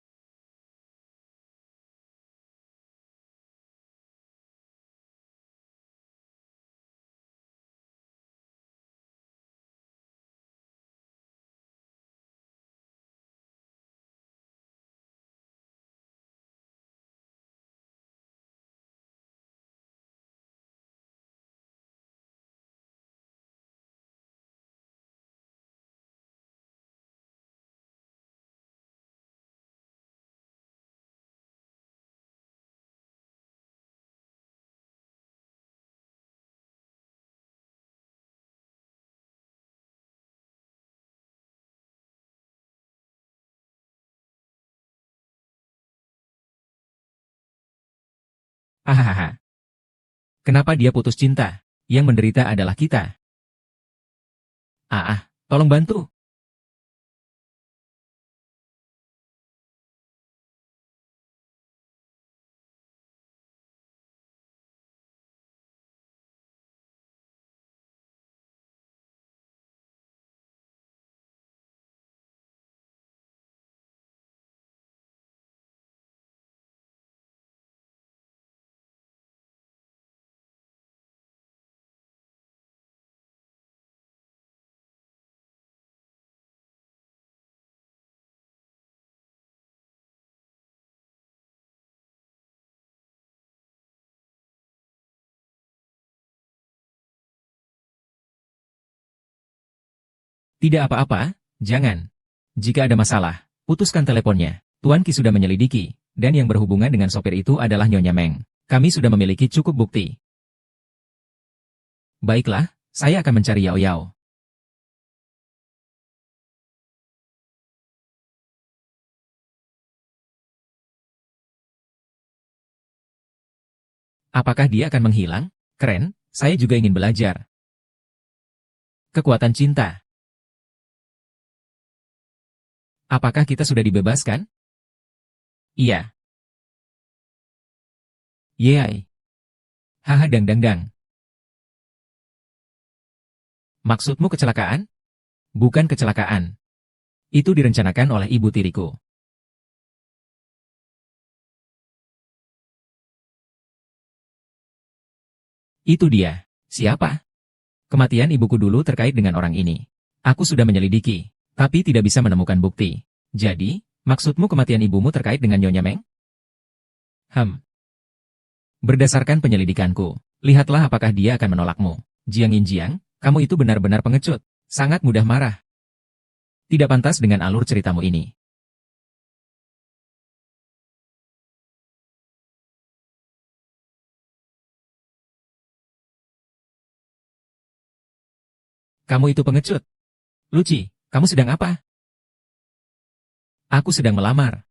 Hahaha. Kenapa dia putus cinta? Yang menderita adalah kita. Tolong bantu. Tidak apa-apa, jangan. Jika ada masalah, putuskan teleponnya. Tuan Qi sudah menyelidiki, dan yang berhubungan dengan sopir itu adalah Nyonya Meng. Kami sudah memiliki cukup bukti. Baiklah, saya akan mencari Yao Yao. Apakah dia akan menghilang? Keren, saya juga ingin belajar. Kekuatan cinta. Apakah kita sudah dibebaskan? Iya. Yeay. Haha dang dang dang. Maksudmu kecelakaan? Bukan kecelakaan. Itu direncanakan oleh ibu tiriku. Itu dia. Siapa? Kematian ibuku dulu terkait dengan orang ini. Aku sudah menyelidiki, tapi tidak bisa menemukan bukti. Jadi, maksudmu kematian ibumu terkait dengan Nyonya Meng? Berdasarkan penyelidikanku, lihatlah apakah dia akan menolakmu. Jiang Yinjiang, kamu itu benar-benar pengecut. Sangat mudah marah. Tidak pantas dengan alur ceritamu ini. Kamu itu pengecut. Luci, kamu sedang apa? Aku sedang melamar.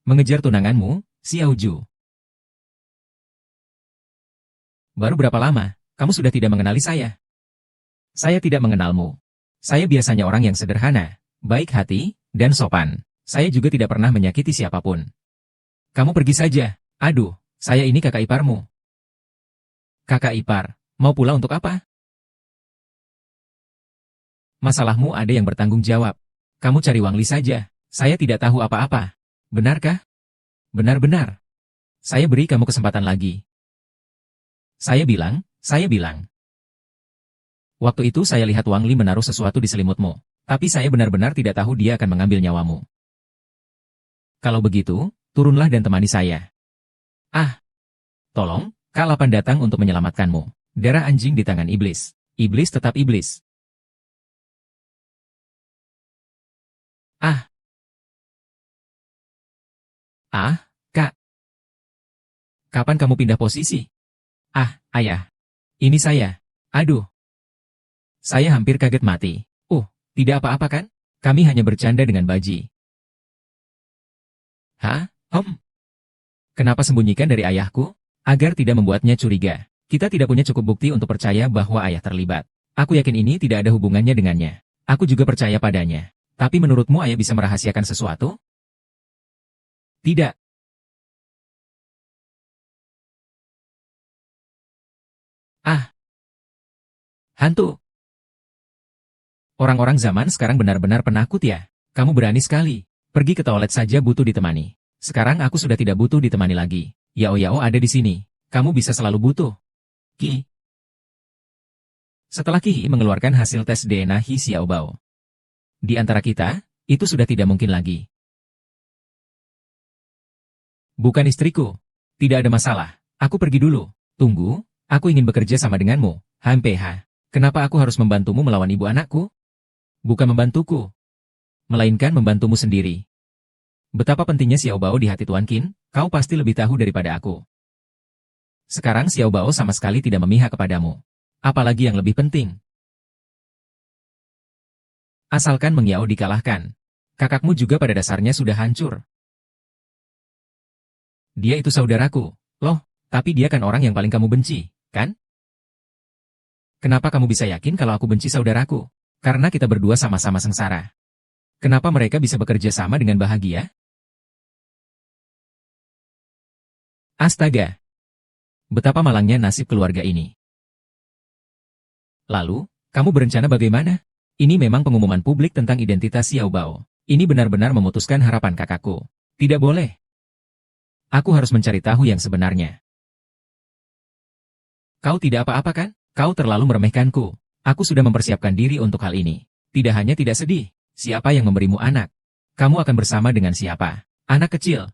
Mengejar tunanganmu, Xiaoju. Baru berapa lama, kamu sudah tidak mengenali saya? Saya tidak mengenalmu. Saya biasanya orang yang sederhana, baik hati, dan sopan. Saya juga tidak pernah menyakiti siapapun. Kamu pergi saja. Aduh, saya ini kakak iparmu. Kakak ipar, mau pula untuk apa? Masalahmu ada yang bertanggung jawab. Kamu cari Wang Li saja. Saya tidak tahu apa-apa. Benarkah? Benar-benar. Saya beri kamu kesempatan lagi. Saya bilang. Waktu itu saya lihat Wang Li menaruh sesuatu di selimutmu. Tapi saya benar-benar tidak tahu dia akan mengambil nyawamu. Kalau begitu, turunlah dan temani saya. Ah, tolong, K8 datang untuk menyelamatkanmu. Darah anjing di tangan iblis. Iblis tetap iblis. Ah, Kak. Kapan kamu pindah posisi? Ah, ayah. Ini saya. Aduh. Saya hampir kaget mati. Tidak apa-apa kan? Kami hanya bercanda dengan Baji. Hah? Kenapa sembunyikan dari ayahku? Agar tidak membuatnya curiga. Kita tidak punya cukup bukti untuk percaya bahwa ayah terlibat. Aku yakin ini tidak ada hubungannya dengannya. Aku juga percaya padanya. Tapi menurutmu ayah bisa merahasiakan sesuatu? Tidak. Ah, hantu. Orang-orang zaman sekarang benar-benar penakut ya. Kamu berani sekali. Pergi ke toilet saja butuh ditemani. Sekarang aku sudah tidak butuh ditemani lagi. Yao ada di sini. Kamu bisa selalu butuh. Ki. Setelah Ki mengeluarkan hasil tes DNA Hi Xiaobao. Di antara kita, itu sudah tidak mungkin lagi. Bukan istriku. Tidak ada masalah. Aku pergi dulu. Tunggu, aku ingin bekerja sama denganmu, HMPH. Kenapa aku harus membantumu melawan ibu anakku? Bukan membantuku, melainkan membantumu sendiri. Betapa pentingnya Xiaobao di hati Tuan Qin, kau pasti lebih tahu daripada aku. Sekarang Xiaobao sama sekali tidak memihak kepadamu. Apalagi yang lebih penting. Asalkan Meng Yao dikalahkan. Kakakmu juga pada dasarnya sudah hancur. Dia itu saudaraku. Loh, tapi dia kan orang yang paling kamu benci, kan? Kenapa kamu bisa yakin kalau aku benci saudaraku? Karena kita berdua sama-sama sengsara. Kenapa mereka bisa bekerja sama dengan bahagia? Astaga! Betapa malangnya nasib keluarga ini. Lalu, kamu berencana bagaimana? Ini memang pengumuman publik tentang identitas Xiaobao. Ini benar-benar memutuskan harapan kakakku. Tidak boleh. Aku harus mencari tahu yang sebenarnya. Kau tidak apa-apa kan? Kau terlalu meremehkanku. Aku sudah mempersiapkan diri untuk hal ini. Tidak hanya tidak sedih. Siapa yang memberimu anak? Kamu akan bersama dengan siapa? Anak kecil.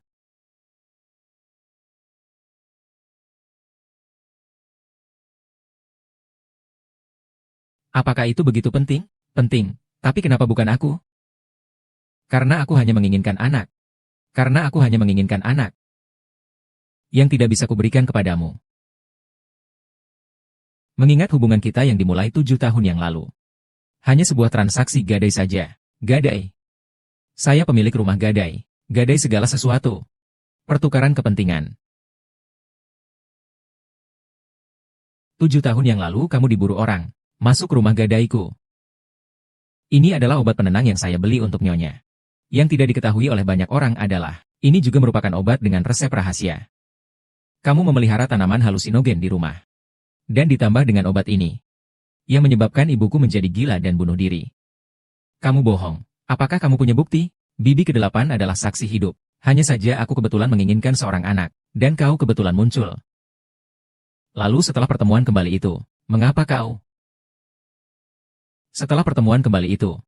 Apakah itu begitu penting? Penting. Tapi kenapa bukan aku? Karena aku hanya menginginkan anak. Karena aku hanya menginginkan anak. Yang tidak bisa kuberikan kepadamu. Mengingat hubungan kita yang dimulai 7 tahun yang lalu. Hanya sebuah transaksi gadai saja. Gadai. Saya pemilik rumah gadai. Gadai segala sesuatu. Pertukaran kepentingan. 7 tahun yang lalu kamu diburu orang. Masuk rumah gadaiku. Ini adalah obat penenang yang saya beli untuk nyonya. Yang tidak diketahui oleh banyak orang adalah, ini juga merupakan obat dengan resep rahasia. Kamu memelihara tanaman halusinogen di rumah. Dan ditambah dengan obat ini. Yang menyebabkan ibuku menjadi gila dan bunuh diri. Kamu bohong. Apakah kamu punya bukti? Bibi ke-8 adalah saksi hidup. Hanya saja aku kebetulan menginginkan seorang anak. Dan kau kebetulan muncul. Lalu setelah pertemuan kembali itu, mengapa kau? Setelah pertemuan kembali itu.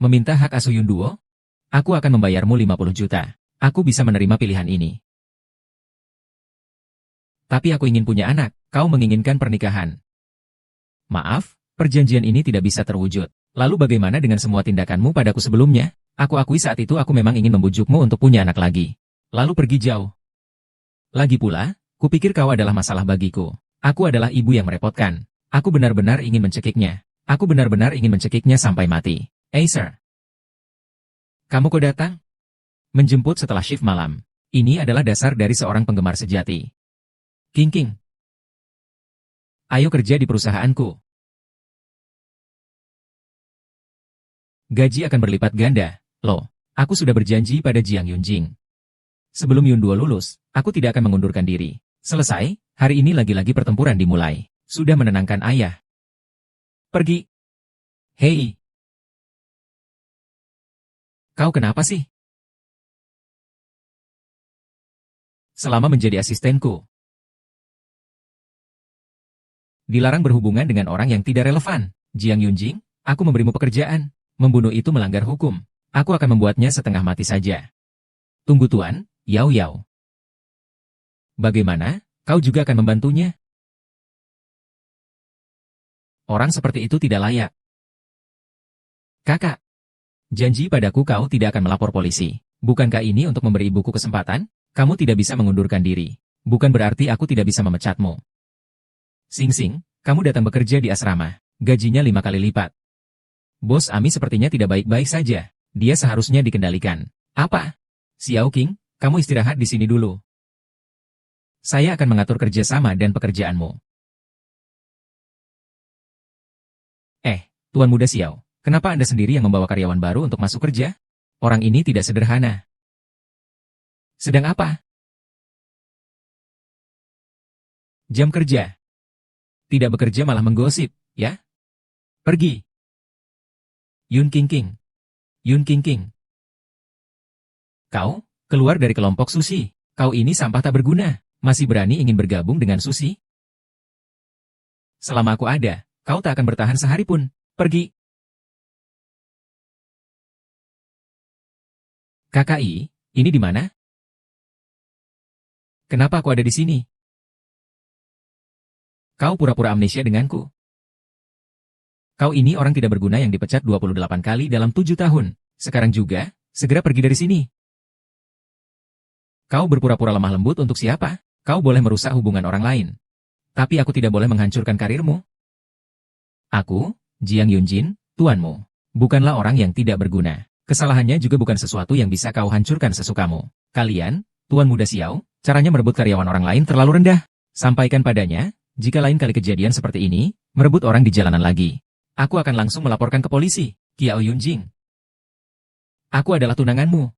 Meminta hak asuh Yunduo? Aku akan membayarmu 50 juta. Aku bisa menerima pilihan ini. Tapi aku ingin punya anak. Kau menginginkan pernikahan. Maaf, perjanjian ini tidak bisa terwujud. Lalu bagaimana dengan semua tindakanmu padaku sebelumnya? Aku akui saat itu aku memang ingin membujukmu untuk punya anak lagi. Lalu pergi jauh. Lagi pula, kupikir kau adalah masalah bagiku. Aku adalah ibu yang merepotkan. Aku benar-benar ingin mencekiknya. Aku benar-benar ingin mencekiknya sampai mati. Acer. Kamu kok datang? Menjemput setelah shift malam. Ini adalah dasar dari seorang penggemar sejati. King. Ayo kerja di perusahaanku. Gaji akan berlipat ganda. Loh, aku sudah berjanji pada Jiang Yunjing. Sebelum Yunduo lulus, aku tidak akan mengundurkan diri. Selesai, hari ini lagi-lagi pertempuran dimulai. Sudah menenangkan ayah. Pergi. Hei. Kau kenapa sih? selama menjadi asistenku. Dilarang berhubungan dengan orang yang tidak relevan. Jiang Yunjing, aku memberimu pekerjaan. Membunuh itu melanggar hukum. Aku akan membuatnya setengah mati saja. Tunggu Tuan, Yao Yao. Bagaimana, kau juga akan membantunya? Orang seperti itu tidak layak. Kakak, janji padaku kau tidak akan melapor polisi. Bukankah ini untuk memberi ibuku kesempatan? Kamu tidak bisa mengundurkan diri. Bukan berarti aku tidak bisa memecatmu. Sing Sing, kamu datang bekerja di asrama. Gajinya 5 kali lipat. Bos Ami sepertinya tidak baik-baik saja. Dia seharusnya dikendalikan. Apa? Xiao Qing, kamu istirahat di sini dulu. Saya akan mengatur kerjasama dan pekerjaanmu. Tuan Muda Xiao, kenapa Anda sendiri yang membawa karyawan baru untuk masuk kerja? Orang ini tidak sederhana. Sedang apa? Jam kerja. Tidak bekerja malah menggosip, ya? Pergi. Yun Qingqing. Yun Qingqing. Kau, keluar dari kelompok Susi. Kau ini sampah tak berguna. Masih berani ingin bergabung dengan Susi? Selama aku ada, kau tak akan bertahan sehari pun. Pergi. KKI, ini di mana? Kenapa aku ada di sini? Kau pura-pura amnesia denganku. Kau ini orang tidak berguna yang dipecat 28 kali dalam 7 tahun. Sekarang juga, segera pergi dari sini. Kau berpura-pura lemah lembut untuk siapa? Kau boleh merusak hubungan orang lain. Tapi aku tidak boleh menghancurkan karirmu. Aku, Jiang Yunjin, tuanmu. Bukanlah orang yang tidak berguna. Kesalahannya juga bukan sesuatu yang bisa kau hancurkan sesukamu. Kalian, Tuan Muda Xiao, caranya merebut karyawan orang lain terlalu rendah. Sampaikan padanya, jika lain kali kejadian seperti ini, merebut orang di jalanan lagi. Aku akan langsung melaporkan ke polisi, Qiao Yunjing. Aku adalah tunanganmu.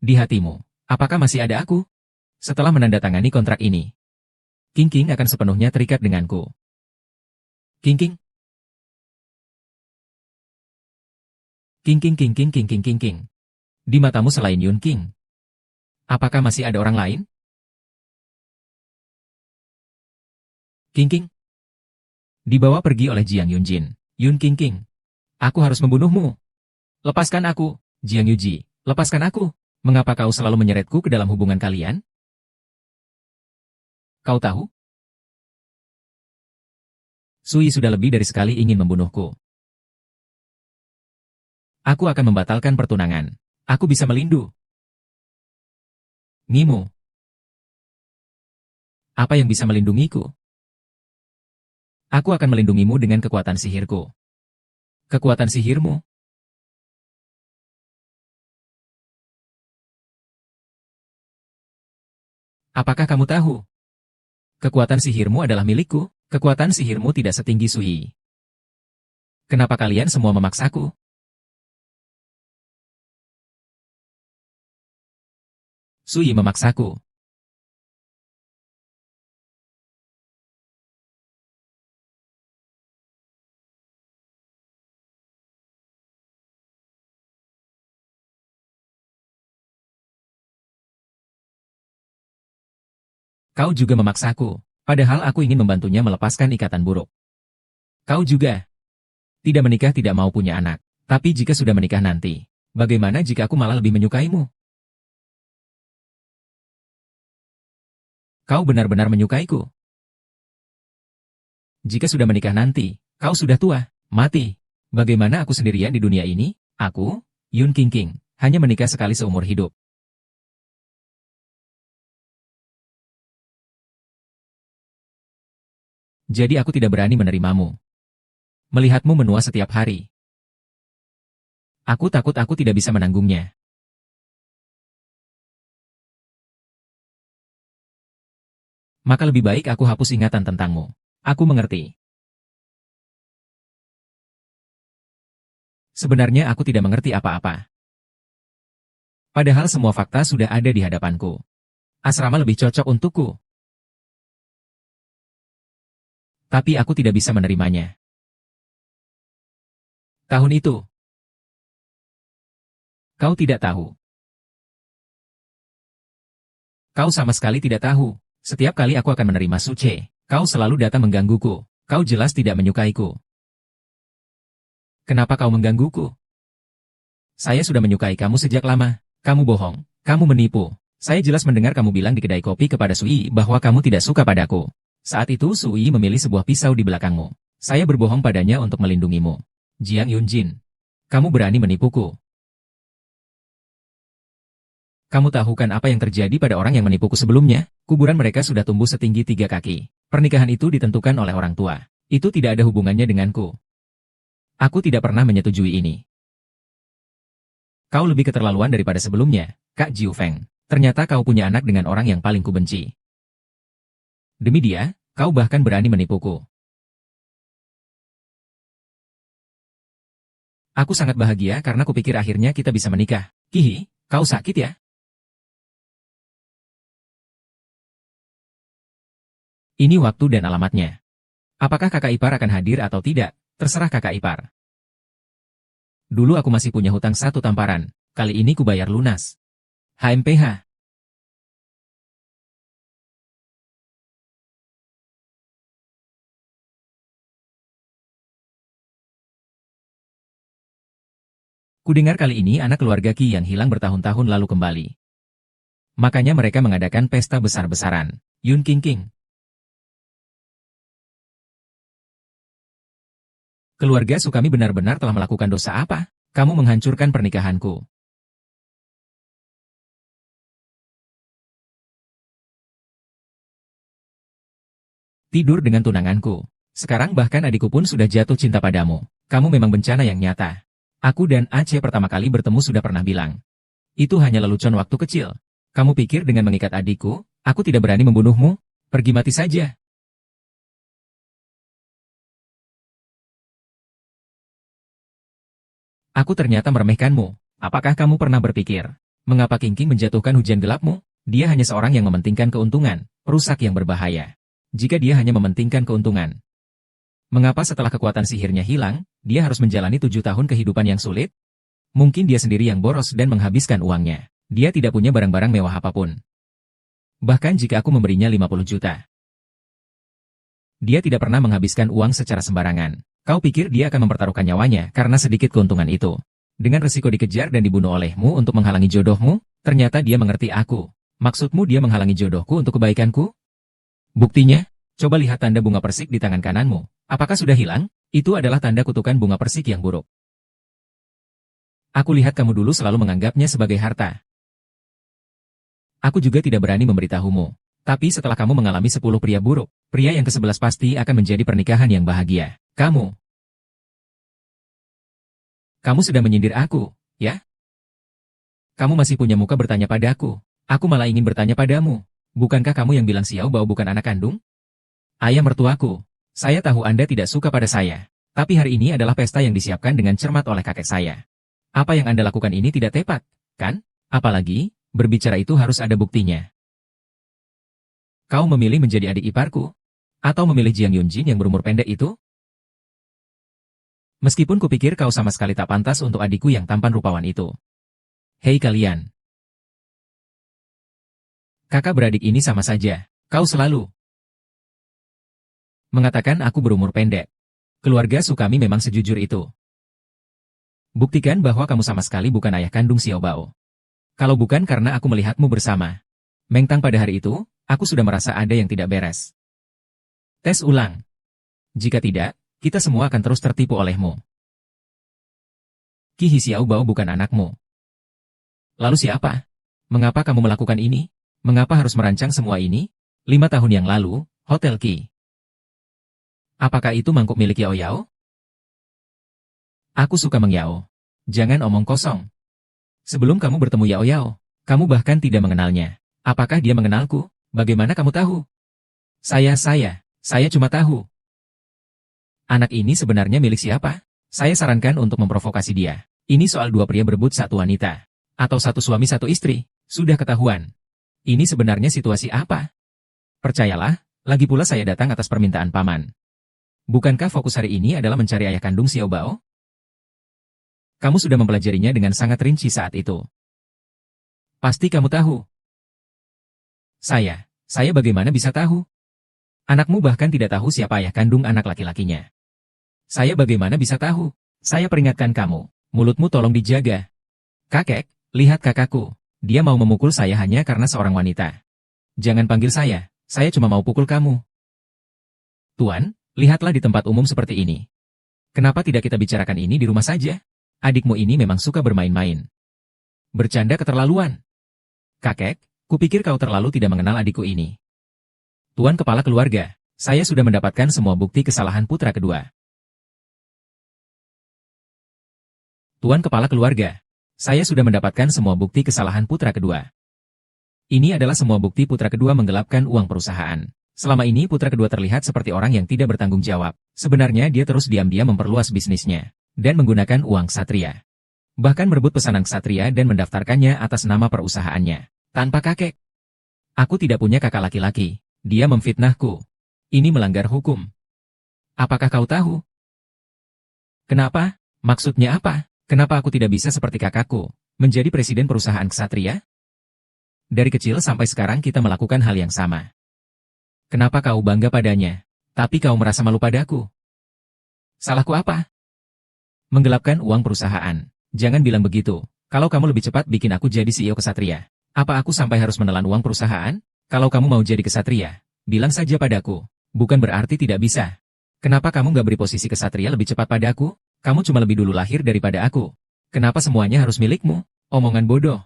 Di hatimu, apakah masih ada aku? Setelah menandatangani kontrak ini, Qingqing akan sepenuhnya terikat denganku. Qingqing. Qingqing. Di matamu selain Yun Qing, apakah masih ada orang lain? Qingqing. Dibawa pergi oleh Jiang Yunjin. Yun Qingqing. Aku harus membunuhmu. Lepaskan aku, Jiang Yuji. Lepaskan aku. Mengapa kau selalu menyeretku ke dalam hubungan kalian? Kau tahu? Sui sudah lebih dari sekali ingin membunuhku. Aku akan membatalkan pertunangan. Aku bisa melindu. Ngimu. Apa yang bisa melindungiku? Aku akan melindungimu dengan kekuatan sihirku. Kekuatan sihirmu? Apakah kamu tahu? Kekuatan sihirmu adalah milikku. Kekuatan sihirmu tidak setinggi Sui. Kenapa kalian semua memaksaku? Sui memaksaku. Kau juga memaksaku. Padahal aku ingin membantunya melepaskan ikatan buruk. Kau juga. Tidak menikah tidak mau punya anak. Tapi jika sudah menikah nanti, bagaimana jika aku malah lebih menyukaimu? Kau benar-benar menyukaiku. Jika sudah menikah nanti, kau sudah tua, mati. Bagaimana aku sendirian di dunia ini? Aku, Yun Qingqing, hanya menikah sekali seumur hidup. Jadi aku tidak berani menerimamu. Melihatmu menua setiap hari. Aku takut aku tidak bisa menanggungnya. Maka lebih baik aku hapus ingatan tentangmu. Aku mengerti. Sebenarnya aku tidak mengerti apa-apa. Padahal semua fakta sudah ada di hadapanku. Asrama lebih cocok untukku. Tapi aku tidak bisa menerimanya. Tahun itu, kau tidak tahu. Kau sama sekali tidak tahu. Setiap kali aku akan menerima Suce, kau selalu datang menggangguku. Kau jelas tidak menyukaiku. Kenapa kau menggangguku? Saya sudah menyukai kamu sejak lama. Kamu bohong. Kamu menipu. Saya jelas mendengar kamu bilang di kedai kopi kepada Sui bahwa kamu tidak suka padaku. Saat itu Sui memilih sebuah pisau di belakangmu. Saya berbohong padanya untuk melindungimu. Jiang Yunjin. Kamu berani menipuku. Kamu tahu kan apa yang terjadi pada orang yang menipuku sebelumnya? Kuburan mereka sudah tumbuh setinggi 3 kaki. Pernikahan itu ditentukan oleh orang tua. Itu tidak ada hubungannya denganku. Aku tidak pernah menyetujui ini. Kau lebih keterlaluan daripada sebelumnya, Kak Jiu Feng. Ternyata kau punya anak dengan orang yang paling kubenci. Demi dia, kau bahkan berani menipuku. Aku sangat bahagia karena kupikir akhirnya kita bisa menikah. Kihi, kau sakit ya? Ini waktu dan alamatnya. Apakah kakak ipar akan hadir atau tidak? Terserah kakak ipar. Dulu aku masih punya hutang 1 tamparan. Kali ini kubayar lunas. HMPH. Kudengar kali ini anak keluarga Qi yang hilang bertahun-tahun lalu kembali. Makanya mereka mengadakan pesta besar-besaran. Yun Qingqing. Keluarga Sukami benar-benar telah melakukan dosa apa? Kamu menghancurkan pernikahanku. Tidur dengan tunanganku. Sekarang bahkan adikku pun sudah jatuh cinta padamu. Kamu memang bencana yang nyata. Aku dan Aceh pertama kali bertemu sudah pernah bilang. Itu hanya lelucon waktu kecil. Kamu pikir dengan mengikat adikku, aku tidak berani membunuhmu? Pergi mati saja. Aku ternyata meremehkanmu. Apakah kamu pernah berpikir, mengapa Qingqing menjatuhkan hujan gelapmu? Dia hanya seorang yang mementingkan keuntungan, perusak yang berbahaya. Jika dia hanya mementingkan keuntungan, mengapa setelah kekuatan sihirnya hilang, dia harus menjalani 7 tahun kehidupan yang sulit? Mungkin dia sendiri yang boros dan menghabiskan uangnya. Dia tidak punya barang-barang mewah apapun. Bahkan jika aku memberinya 50 juta. Dia tidak pernah menghabiskan uang secara sembarangan. Kau pikir dia akan mempertaruhkan nyawanya karena sedikit keuntungan itu? Dengan resiko dikejar dan dibunuh olehmu untuk menghalangi jodohmu? Ternyata dia mengerti aku. Maksudmu dia menghalangi jodohku untuk kebaikanku? Buktinya? Coba lihat tanda bunga persik di tangan kananmu. Apakah sudah hilang? Itu adalah tanda kutukan bunga persik yang buruk. Aku lihat kamu dulu selalu menganggapnya sebagai harta. Aku juga tidak berani memberitahumu. Tapi setelah kamu mengalami 10 pria buruk, pria yang ke-11 pasti akan menjadi pernikahan yang bahagia. Kamu sudah menyindir aku, ya? Kamu masih punya muka bertanya padaku. Aku malah ingin bertanya padamu. Bukankah kamu yang bilang Xiao Bao bukan anak kandung? Ayah mertuaku. Saya tahu Anda tidak suka pada saya. Tapi hari ini adalah pesta yang disiapkan dengan cermat oleh kakek saya. Apa yang Anda lakukan ini tidak tepat, kan? Apalagi, berbicara itu harus ada buktinya. Kau memilih menjadi adik iparku? Atau memilih Jiang Yunjin yang berumur pendek itu? Meskipun kupikir kau sama sekali tak pantas untuk adikku yang tampan rupawan itu. Hei kalian. Kakak beradik ini sama saja. Kau selalu mengatakan aku berumur pendek. Keluarga Sukami memang sejujur itu. Buktikan bahwa kamu sama sekali bukan ayah kandung Xiao Bao. Kalau bukan karena aku melihatmu bersama Meng Tang pada hari itu, aku sudah merasa ada yang tidak beres. Tes ulang. Jika tidak, kita semua akan terus tertipu olehmu. Qi Xiao Bao bukan anakmu. Lalu siapa? Mengapa kamu melakukan ini? Mengapa harus merancang semua ini? 5 tahun yang lalu, Hotel Qi. Apakah itu mangkuk milik Yao Yao? Aku suka Meng Yao. Jangan omong kosong. Sebelum kamu bertemu Yao Yao, kamu bahkan tidak mengenalnya. Apakah dia mengenalku? Bagaimana kamu tahu? Saya cuma tahu. Anak ini sebenarnya milik siapa? Saya sarankan untuk memprovokasi dia. Ini soal 2 pria berebut 1 wanita. Atau 1 suami 1 istri. Sudah ketahuan. Ini sebenarnya situasi apa? Percayalah, lagi pula saya datang atas permintaan paman. Bukankah fokus hari ini adalah mencari ayah kandung Xiao Bao? Kamu sudah mempelajarinya dengan sangat rinci saat itu. Pasti kamu tahu. Saya bagaimana bisa tahu? Anakmu bahkan tidak tahu siapa ayah kandung anak laki-lakinya. Saya bagaimana bisa tahu? Saya peringatkan kamu, mulutmu tolong dijaga. Kakek, lihat kakakku. Dia mau memukul saya hanya karena seorang wanita. Jangan panggil saya cuma mau pukul kamu. Tuan, lihatlah di tempat umum seperti ini. Kenapa tidak kita bicarakan ini di rumah saja? Adikmu ini memang suka bermain-main. Bercanda keterlaluan. Kakek, kupikir kau terlalu tidak mengenal adikku ini. Tuan Kepala Keluarga, saya sudah mendapatkan semua bukti kesalahan putra kedua. Tuan Kepala Keluarga, saya sudah mendapatkan semua bukti kesalahan putra kedua. Ini adalah semua bukti putra kedua menggelapkan uang perusahaan. Selama ini putra kedua terlihat seperti orang yang tidak bertanggung jawab. Sebenarnya dia terus diam-diam memperluas bisnisnya dan menggunakan uang ksatria. Bahkan merebut pesanan ksatria dan mendaftarkannya atas nama perusahaannya. Tanpa kakek. Aku tidak punya kakak laki-laki. Dia memfitnahku. Ini melanggar hukum. Apakah kau tahu? Kenapa? Maksudnya apa? Kenapa aku tidak bisa seperti kakakku, menjadi presiden perusahaan ksatria? Dari kecil sampai sekarang kita melakukan hal yang sama. Kenapa kau bangga padanya, tapi kau merasa malu padaku? Salahku apa? Menggelapkan uang perusahaan. Jangan bilang begitu. Kalau kamu lebih cepat bikin aku jadi CEO ksatria. Apa aku sampai harus menelan uang perusahaan? Kalau kamu mau jadi ksatria, bilang saja padaku. Bukan berarti tidak bisa. Kenapa kamu gak beri posisi ksatria lebih cepat padaku? Kamu cuma lebih dulu lahir daripada aku. Kenapa semuanya harus milikmu? Omongan bodoh.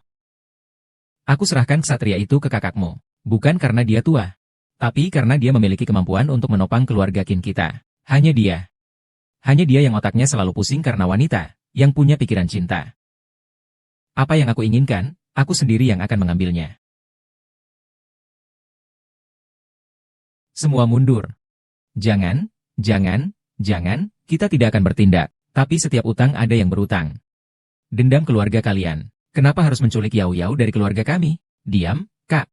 Aku serahkan ksatria itu ke kakakmu. Bukan karena dia tua. Tapi karena dia memiliki kemampuan untuk menopang keluarga kin kita. Hanya dia. Hanya dia yang otaknya selalu pusing karena wanita, yang punya pikiran cinta. Apa yang aku inginkan, aku sendiri yang akan mengambilnya. Semua mundur. Jangan, kita tidak akan bertindak. Tapi setiap utang ada yang berutang. Dendam keluarga kalian. Kenapa harus menculik Yao dari keluarga kami? Diam, Kak.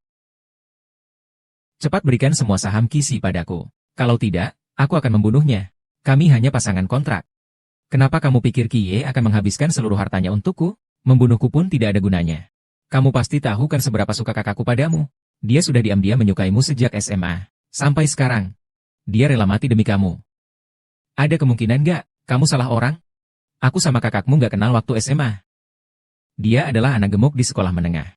Cepat berikan semua saham Kisi padaku. Kalau tidak, aku akan membunuhnya. Kami hanya pasangan kontrak. Kenapa kamu pikir Kie akan menghabiskan seluruh hartanya untukku? Membunuhku pun tidak ada gunanya. Kamu pasti tahu kan seberapa suka kakakku padamu. Dia sudah diam-diam menyukaimu sejak SMA. Sampai sekarang. Dia rela mati demi kamu. Ada kemungkinan nggak, kamu salah orang? Aku sama kakakmu nggak kenal waktu SMA. Dia adalah anak gemuk di sekolah menengah.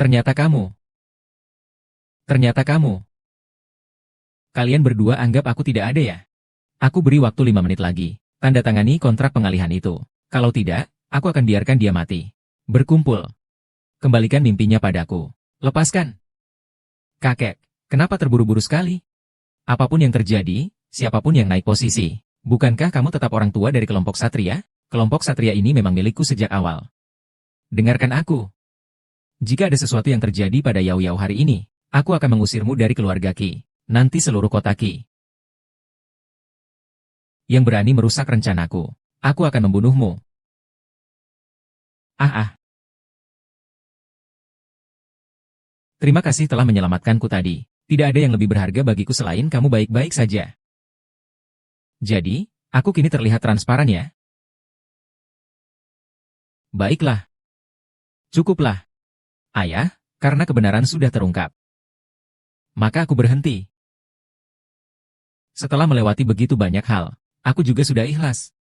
Ternyata kamu. Kalian berdua anggap aku tidak ada ya? Aku beri waktu 5 menit lagi. Tanda tangani kontrak pengalihan itu. Kalau tidak, aku akan biarkan dia mati. Berkumpul. Kembalikan mimpinya padaku. Lepaskan. Kakek, kenapa terburu-buru sekali? Apapun yang terjadi, siapapun yang naik posisi, bukankah kamu tetap orang tua dari kelompok Satria? Kelompok Satria ini memang milikku sejak awal. Dengarkan aku. Jika ada sesuatu yang terjadi pada Yao hari ini, aku akan mengusirmu dari keluarga Ki, nanti seluruh kota Ki. Yang berani merusak rencanaku, aku akan membunuhmu. Terima kasih telah menyelamatkanku tadi. Tidak ada yang lebih berharga bagiku selain kamu baik-baik saja. Jadi, aku kini terlihat transparan ya? Baiklah. Cukuplah. Ayah, karena kebenaran sudah terungkap. Maka aku berhenti. Setelah melewati begitu banyak hal, aku juga sudah ikhlas.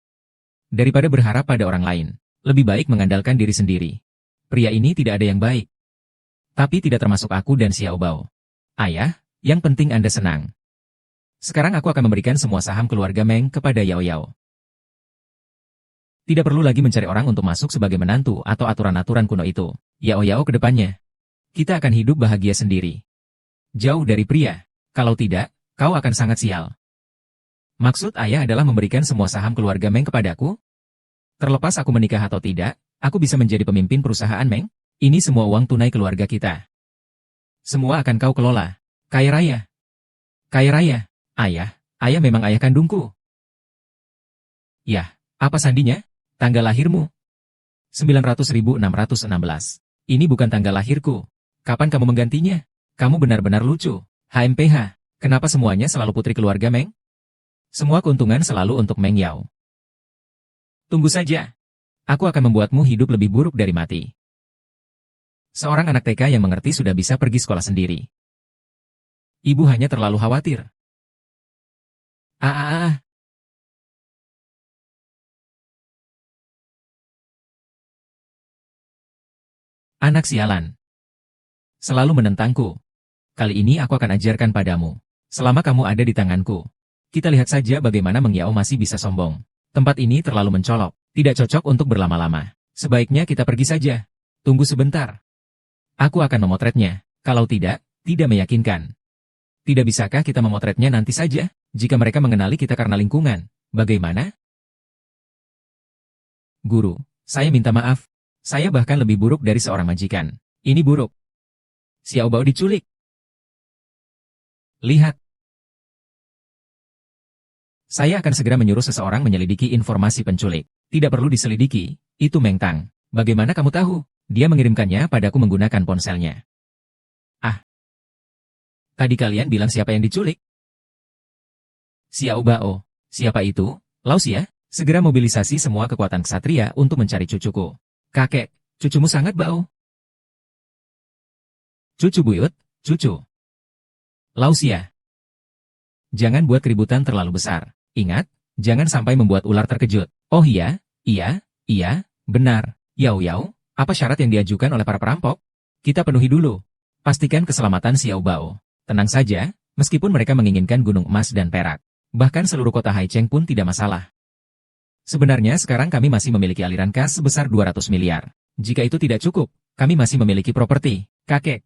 Daripada berharap pada orang lain, lebih baik mengandalkan diri sendiri. Pria ini tidak ada yang baik. Tapi tidak termasuk aku dan Xiao Bao. Ayah, yang penting Anda senang. Sekarang aku akan memberikan semua saham keluarga Meng kepada Yao. Tidak perlu lagi mencari orang untuk masuk sebagai menantu atau aturan-aturan kuno itu. Yao ke depannya. Kita akan hidup bahagia sendiri. Jauh dari pria. Kalau tidak, kau akan sangat sial. Maksud ayah adalah memberikan semua saham keluarga Meng kepadaku? Terlepas aku menikah atau tidak, aku bisa menjadi pemimpin perusahaan Meng? Ini semua uang tunai keluarga kita. Semua akan kau kelola. Kaya raya. Ayah memang ayah kandungku. Yah, apa sandinya? Tanggal lahirmu? 900.616. Ini bukan tanggal lahirku. Kapan kamu menggantinya? Kamu benar-benar lucu. HMPH, kenapa semuanya selalu putri keluarga Meng? Semua keuntungan selalu untuk Meng Yao. Tunggu saja. Aku akan membuatmu hidup lebih buruk dari mati. Seorang anak TK yang mengerti sudah bisa pergi sekolah sendiri. Ibu hanya terlalu khawatir. Ah, ah, ah. Anak sialan. Selalu menentangku. Kali ini aku akan ajarkan padamu. Selama kamu ada di tanganku. Kita lihat saja bagaimana Meng Yao masih bisa sombong. Tempat ini terlalu mencolok. Tidak cocok untuk berlama-lama. Sebaiknya kita pergi saja. Tunggu sebentar. Aku akan memotretnya. Kalau tidak, tidak meyakinkan. Tidak bisakah kita memotretnya nanti saja? Jika mereka mengenali kita karena lingkungan. Bagaimana? Guru, saya minta maaf. Saya bahkan lebih buruk dari seorang majikan. Ini buruk. Xiao Bao diculik. Lihat. Saya akan segera menyuruh seseorang menyelidiki informasi penculik. Tidak perlu diselidiki, itu Meng Tang. Bagaimana kamu tahu? Dia mengirimkannya padaku menggunakan ponselnya. Ah. Tadi kalian bilang siapa yang diculik? Xiao Bao. Siapa itu? Lausia, segera mobilisasi semua kekuatan ksatria untuk mencari cucuku. Kakek, cucumu sangat bau. Cucu buyut, cucu. Lausia. Jangan buat keributan terlalu besar. Ingat, jangan sampai membuat ular terkejut. Oh iya, benar. Yao Yao, apa syarat yang diajukan oleh para perampok? Kita penuhi dulu. Pastikan keselamatan Xiao Bao. Tenang saja, meskipun mereka menginginkan gunung emas dan perak. Bahkan seluruh kota Haicheng pun tidak masalah. Sebenarnya sekarang kami masih memiliki aliran kas sebesar 200 miliar. Jika itu tidak cukup, kami masih memiliki properti. Kakek,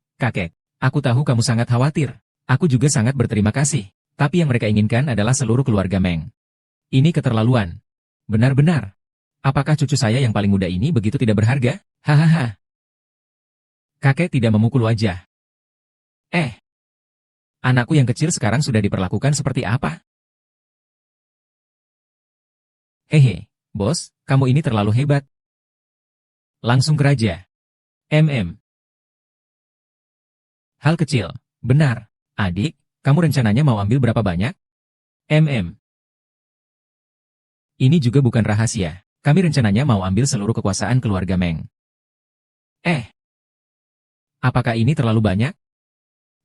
aku tahu kamu sangat khawatir. Aku juga sangat berterima kasih. Tapi yang mereka inginkan adalah seluruh keluarga Meng. Ini keterlaluan. Benar-benar. Apakah cucu saya yang paling muda ini begitu tidak berharga? Hahaha. Kakek tidak memukul wajah. Anakku yang kecil sekarang sudah diperlakukan seperti apa? Hehe, bos, kamu ini terlalu hebat. Langsung ke raja. Hal kecil, benar. Adik, kamu rencananya mau ambil berapa banyak? Ini juga bukan rahasia. Kami rencananya mau ambil seluruh kekuasaan keluarga Meng. Apakah ini terlalu banyak?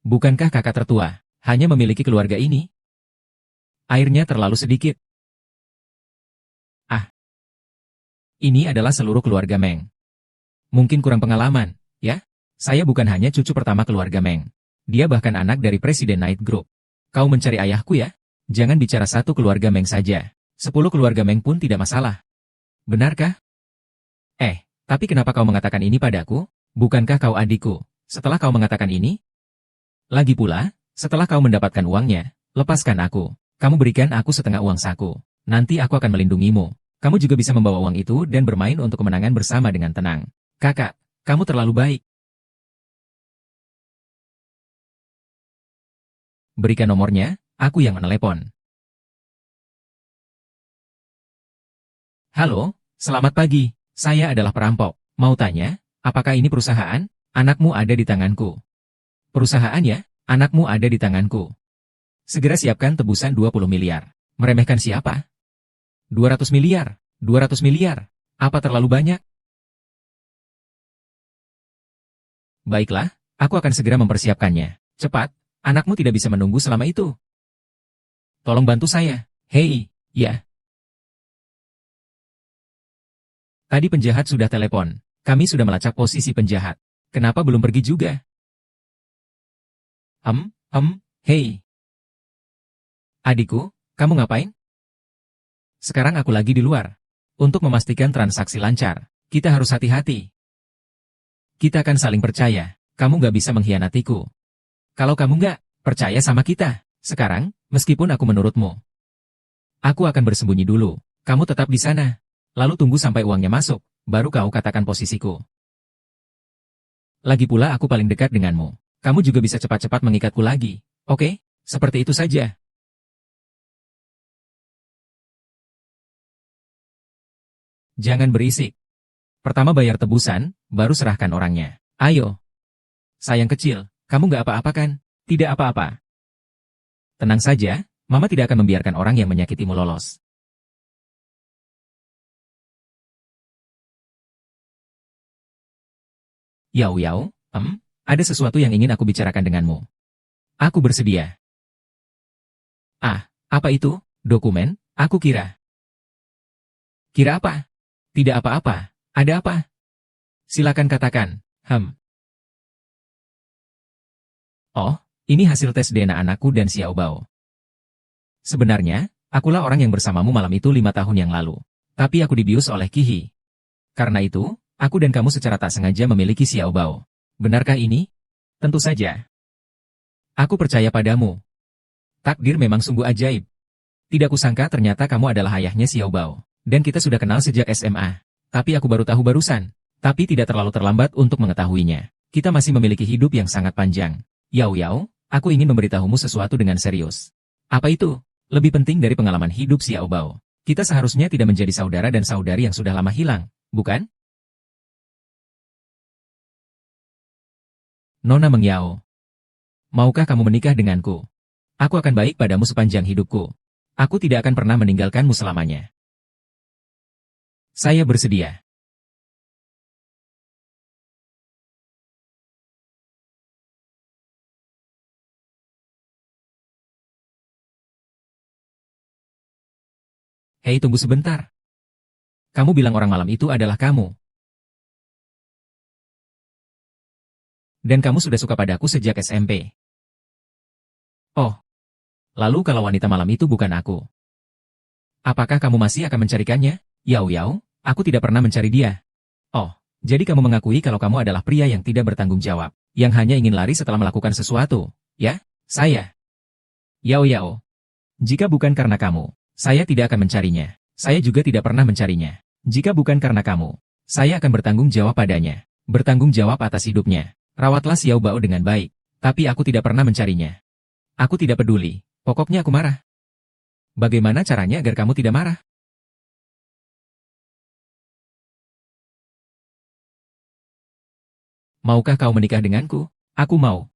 Bukankah kakak tertua hanya memiliki keluarga ini? Airnya terlalu sedikit. Ini adalah seluruh keluarga Meng. Mungkin kurang pengalaman, ya? Saya bukan hanya cucu pertama keluarga Meng. Dia bahkan anak dari Presiden Night Group. Kau mencari ayahku ya? Jangan bicara satu keluarga Meng saja. 10 keluarga Meng pun tidak masalah. Benarkah? Tapi kenapa kau mengatakan ini padaku? Bukankah kau adikku? Setelah kau mengatakan ini? Lagi pula, setelah kau mendapatkan uangnya, lepaskan aku. Kamu berikan aku setengah uang saku. Nanti aku akan melindungimu. Kamu juga bisa membawa uang itu dan bermain untuk kemenangan bersama dengan tenang. Kakak, kamu terlalu baik. Berikan nomornya, aku yang menelepon. Halo, selamat pagi. Saya adalah perampok. Mau tanya, apakah ini perusahaan? Anakmu ada di tanganku. Perusahaan ya? Anakmu ada di tanganku. Segera siapkan tebusan 20 miliar. Meremehkan siapa? 200 miliar. 200 miliar. Apa terlalu banyak? Baiklah, aku akan segera mempersiapkannya. Cepat, anakmu tidak bisa menunggu selama itu. Tolong bantu saya. Hei, ya. Tadi penjahat sudah telepon. Kami sudah melacak posisi penjahat. Kenapa belum pergi juga? Hei. Adikku, kamu ngapain? Sekarang aku lagi di luar. Untuk memastikan transaksi lancar, kita harus hati-hati. Kita akan saling percaya. Kamu gak bisa mengkhianatiku. Kalau kamu gak percaya sama kita, sekarang, meskipun aku menurutmu, aku akan bersembunyi dulu. Kamu tetap di sana. Lalu tunggu sampai uangnya masuk, baru kau katakan posisiku. Lagi pula aku paling dekat denganmu. Kamu juga bisa cepat-cepat mengikatku lagi. Oke? Seperti itu saja. Jangan berisik. Pertama bayar tebusan, baru serahkan orangnya. Ayo. Sayang kecil, kamu nggak apa-apa kan? Tidak apa-apa. Tenang saja, Mama tidak akan membiarkan orang yang menyakitimu lolos. Yao Yao, ada sesuatu yang ingin aku bicarakan denganmu. Aku bersedia. Ah, apa itu? Dokumen? Aku kira. Kira apa? Tidak apa-apa. Ada apa? Silakan katakan. Oh, ini hasil tes DNA anakku dan Xiao Bao. Sebenarnya, akulah orang yang bersamamu malam itu 5 tahun yang lalu. Tapi aku dibius oleh Kihi. Karena itu, aku dan kamu secara tak sengaja memiliki Xiao Bao. Benarkah ini? Tentu saja. Aku percaya padamu. Takdir memang sungguh ajaib. Tidak kusangka ternyata kamu adalah ayahnya Xiao Bao. Dan kita sudah kenal sejak SMA. Tapi aku baru tahu barusan. Tapi tidak terlalu terlambat untuk mengetahuinya. Kita masih memiliki hidup yang sangat panjang. Yao Yao, aku ingin memberitahumu sesuatu dengan serius. Apa itu? Lebih penting dari pengalaman hidup Xiao Bao. Kita seharusnya tidak menjadi saudara dan saudari yang sudah lama hilang, bukan? Nona Meng Yao. Maukah kamu menikah denganku? Aku akan baik padamu sepanjang hidupku. Aku tidak akan pernah meninggalkanmu selamanya. Saya bersedia. Hei, tunggu sebentar. Kamu bilang orang malam itu adalah kamu. Dan kamu sudah suka padaku sejak SMP. Oh, lalu kalau wanita malam itu bukan aku, apakah kamu masih akan mencarikannya? Yao Yao, aku tidak pernah mencari dia. Oh, jadi kamu mengakui kalau kamu adalah pria yang tidak bertanggung jawab, yang hanya ingin lari setelah melakukan sesuatu, ya? Saya. Yao Yao. Jika bukan karena kamu, saya tidak akan mencarinya. Saya juga tidak pernah mencarinya. Jika bukan karena kamu, saya akan bertanggung jawab padanya. Bertanggung jawab atas hidupnya. Rawatlah Xiao Bao dengan baik. Tapi aku tidak pernah mencarinya. Aku tidak peduli. Pokoknya aku marah. Bagaimana caranya agar kamu tidak marah? Maukah kau menikah denganku? Aku mau.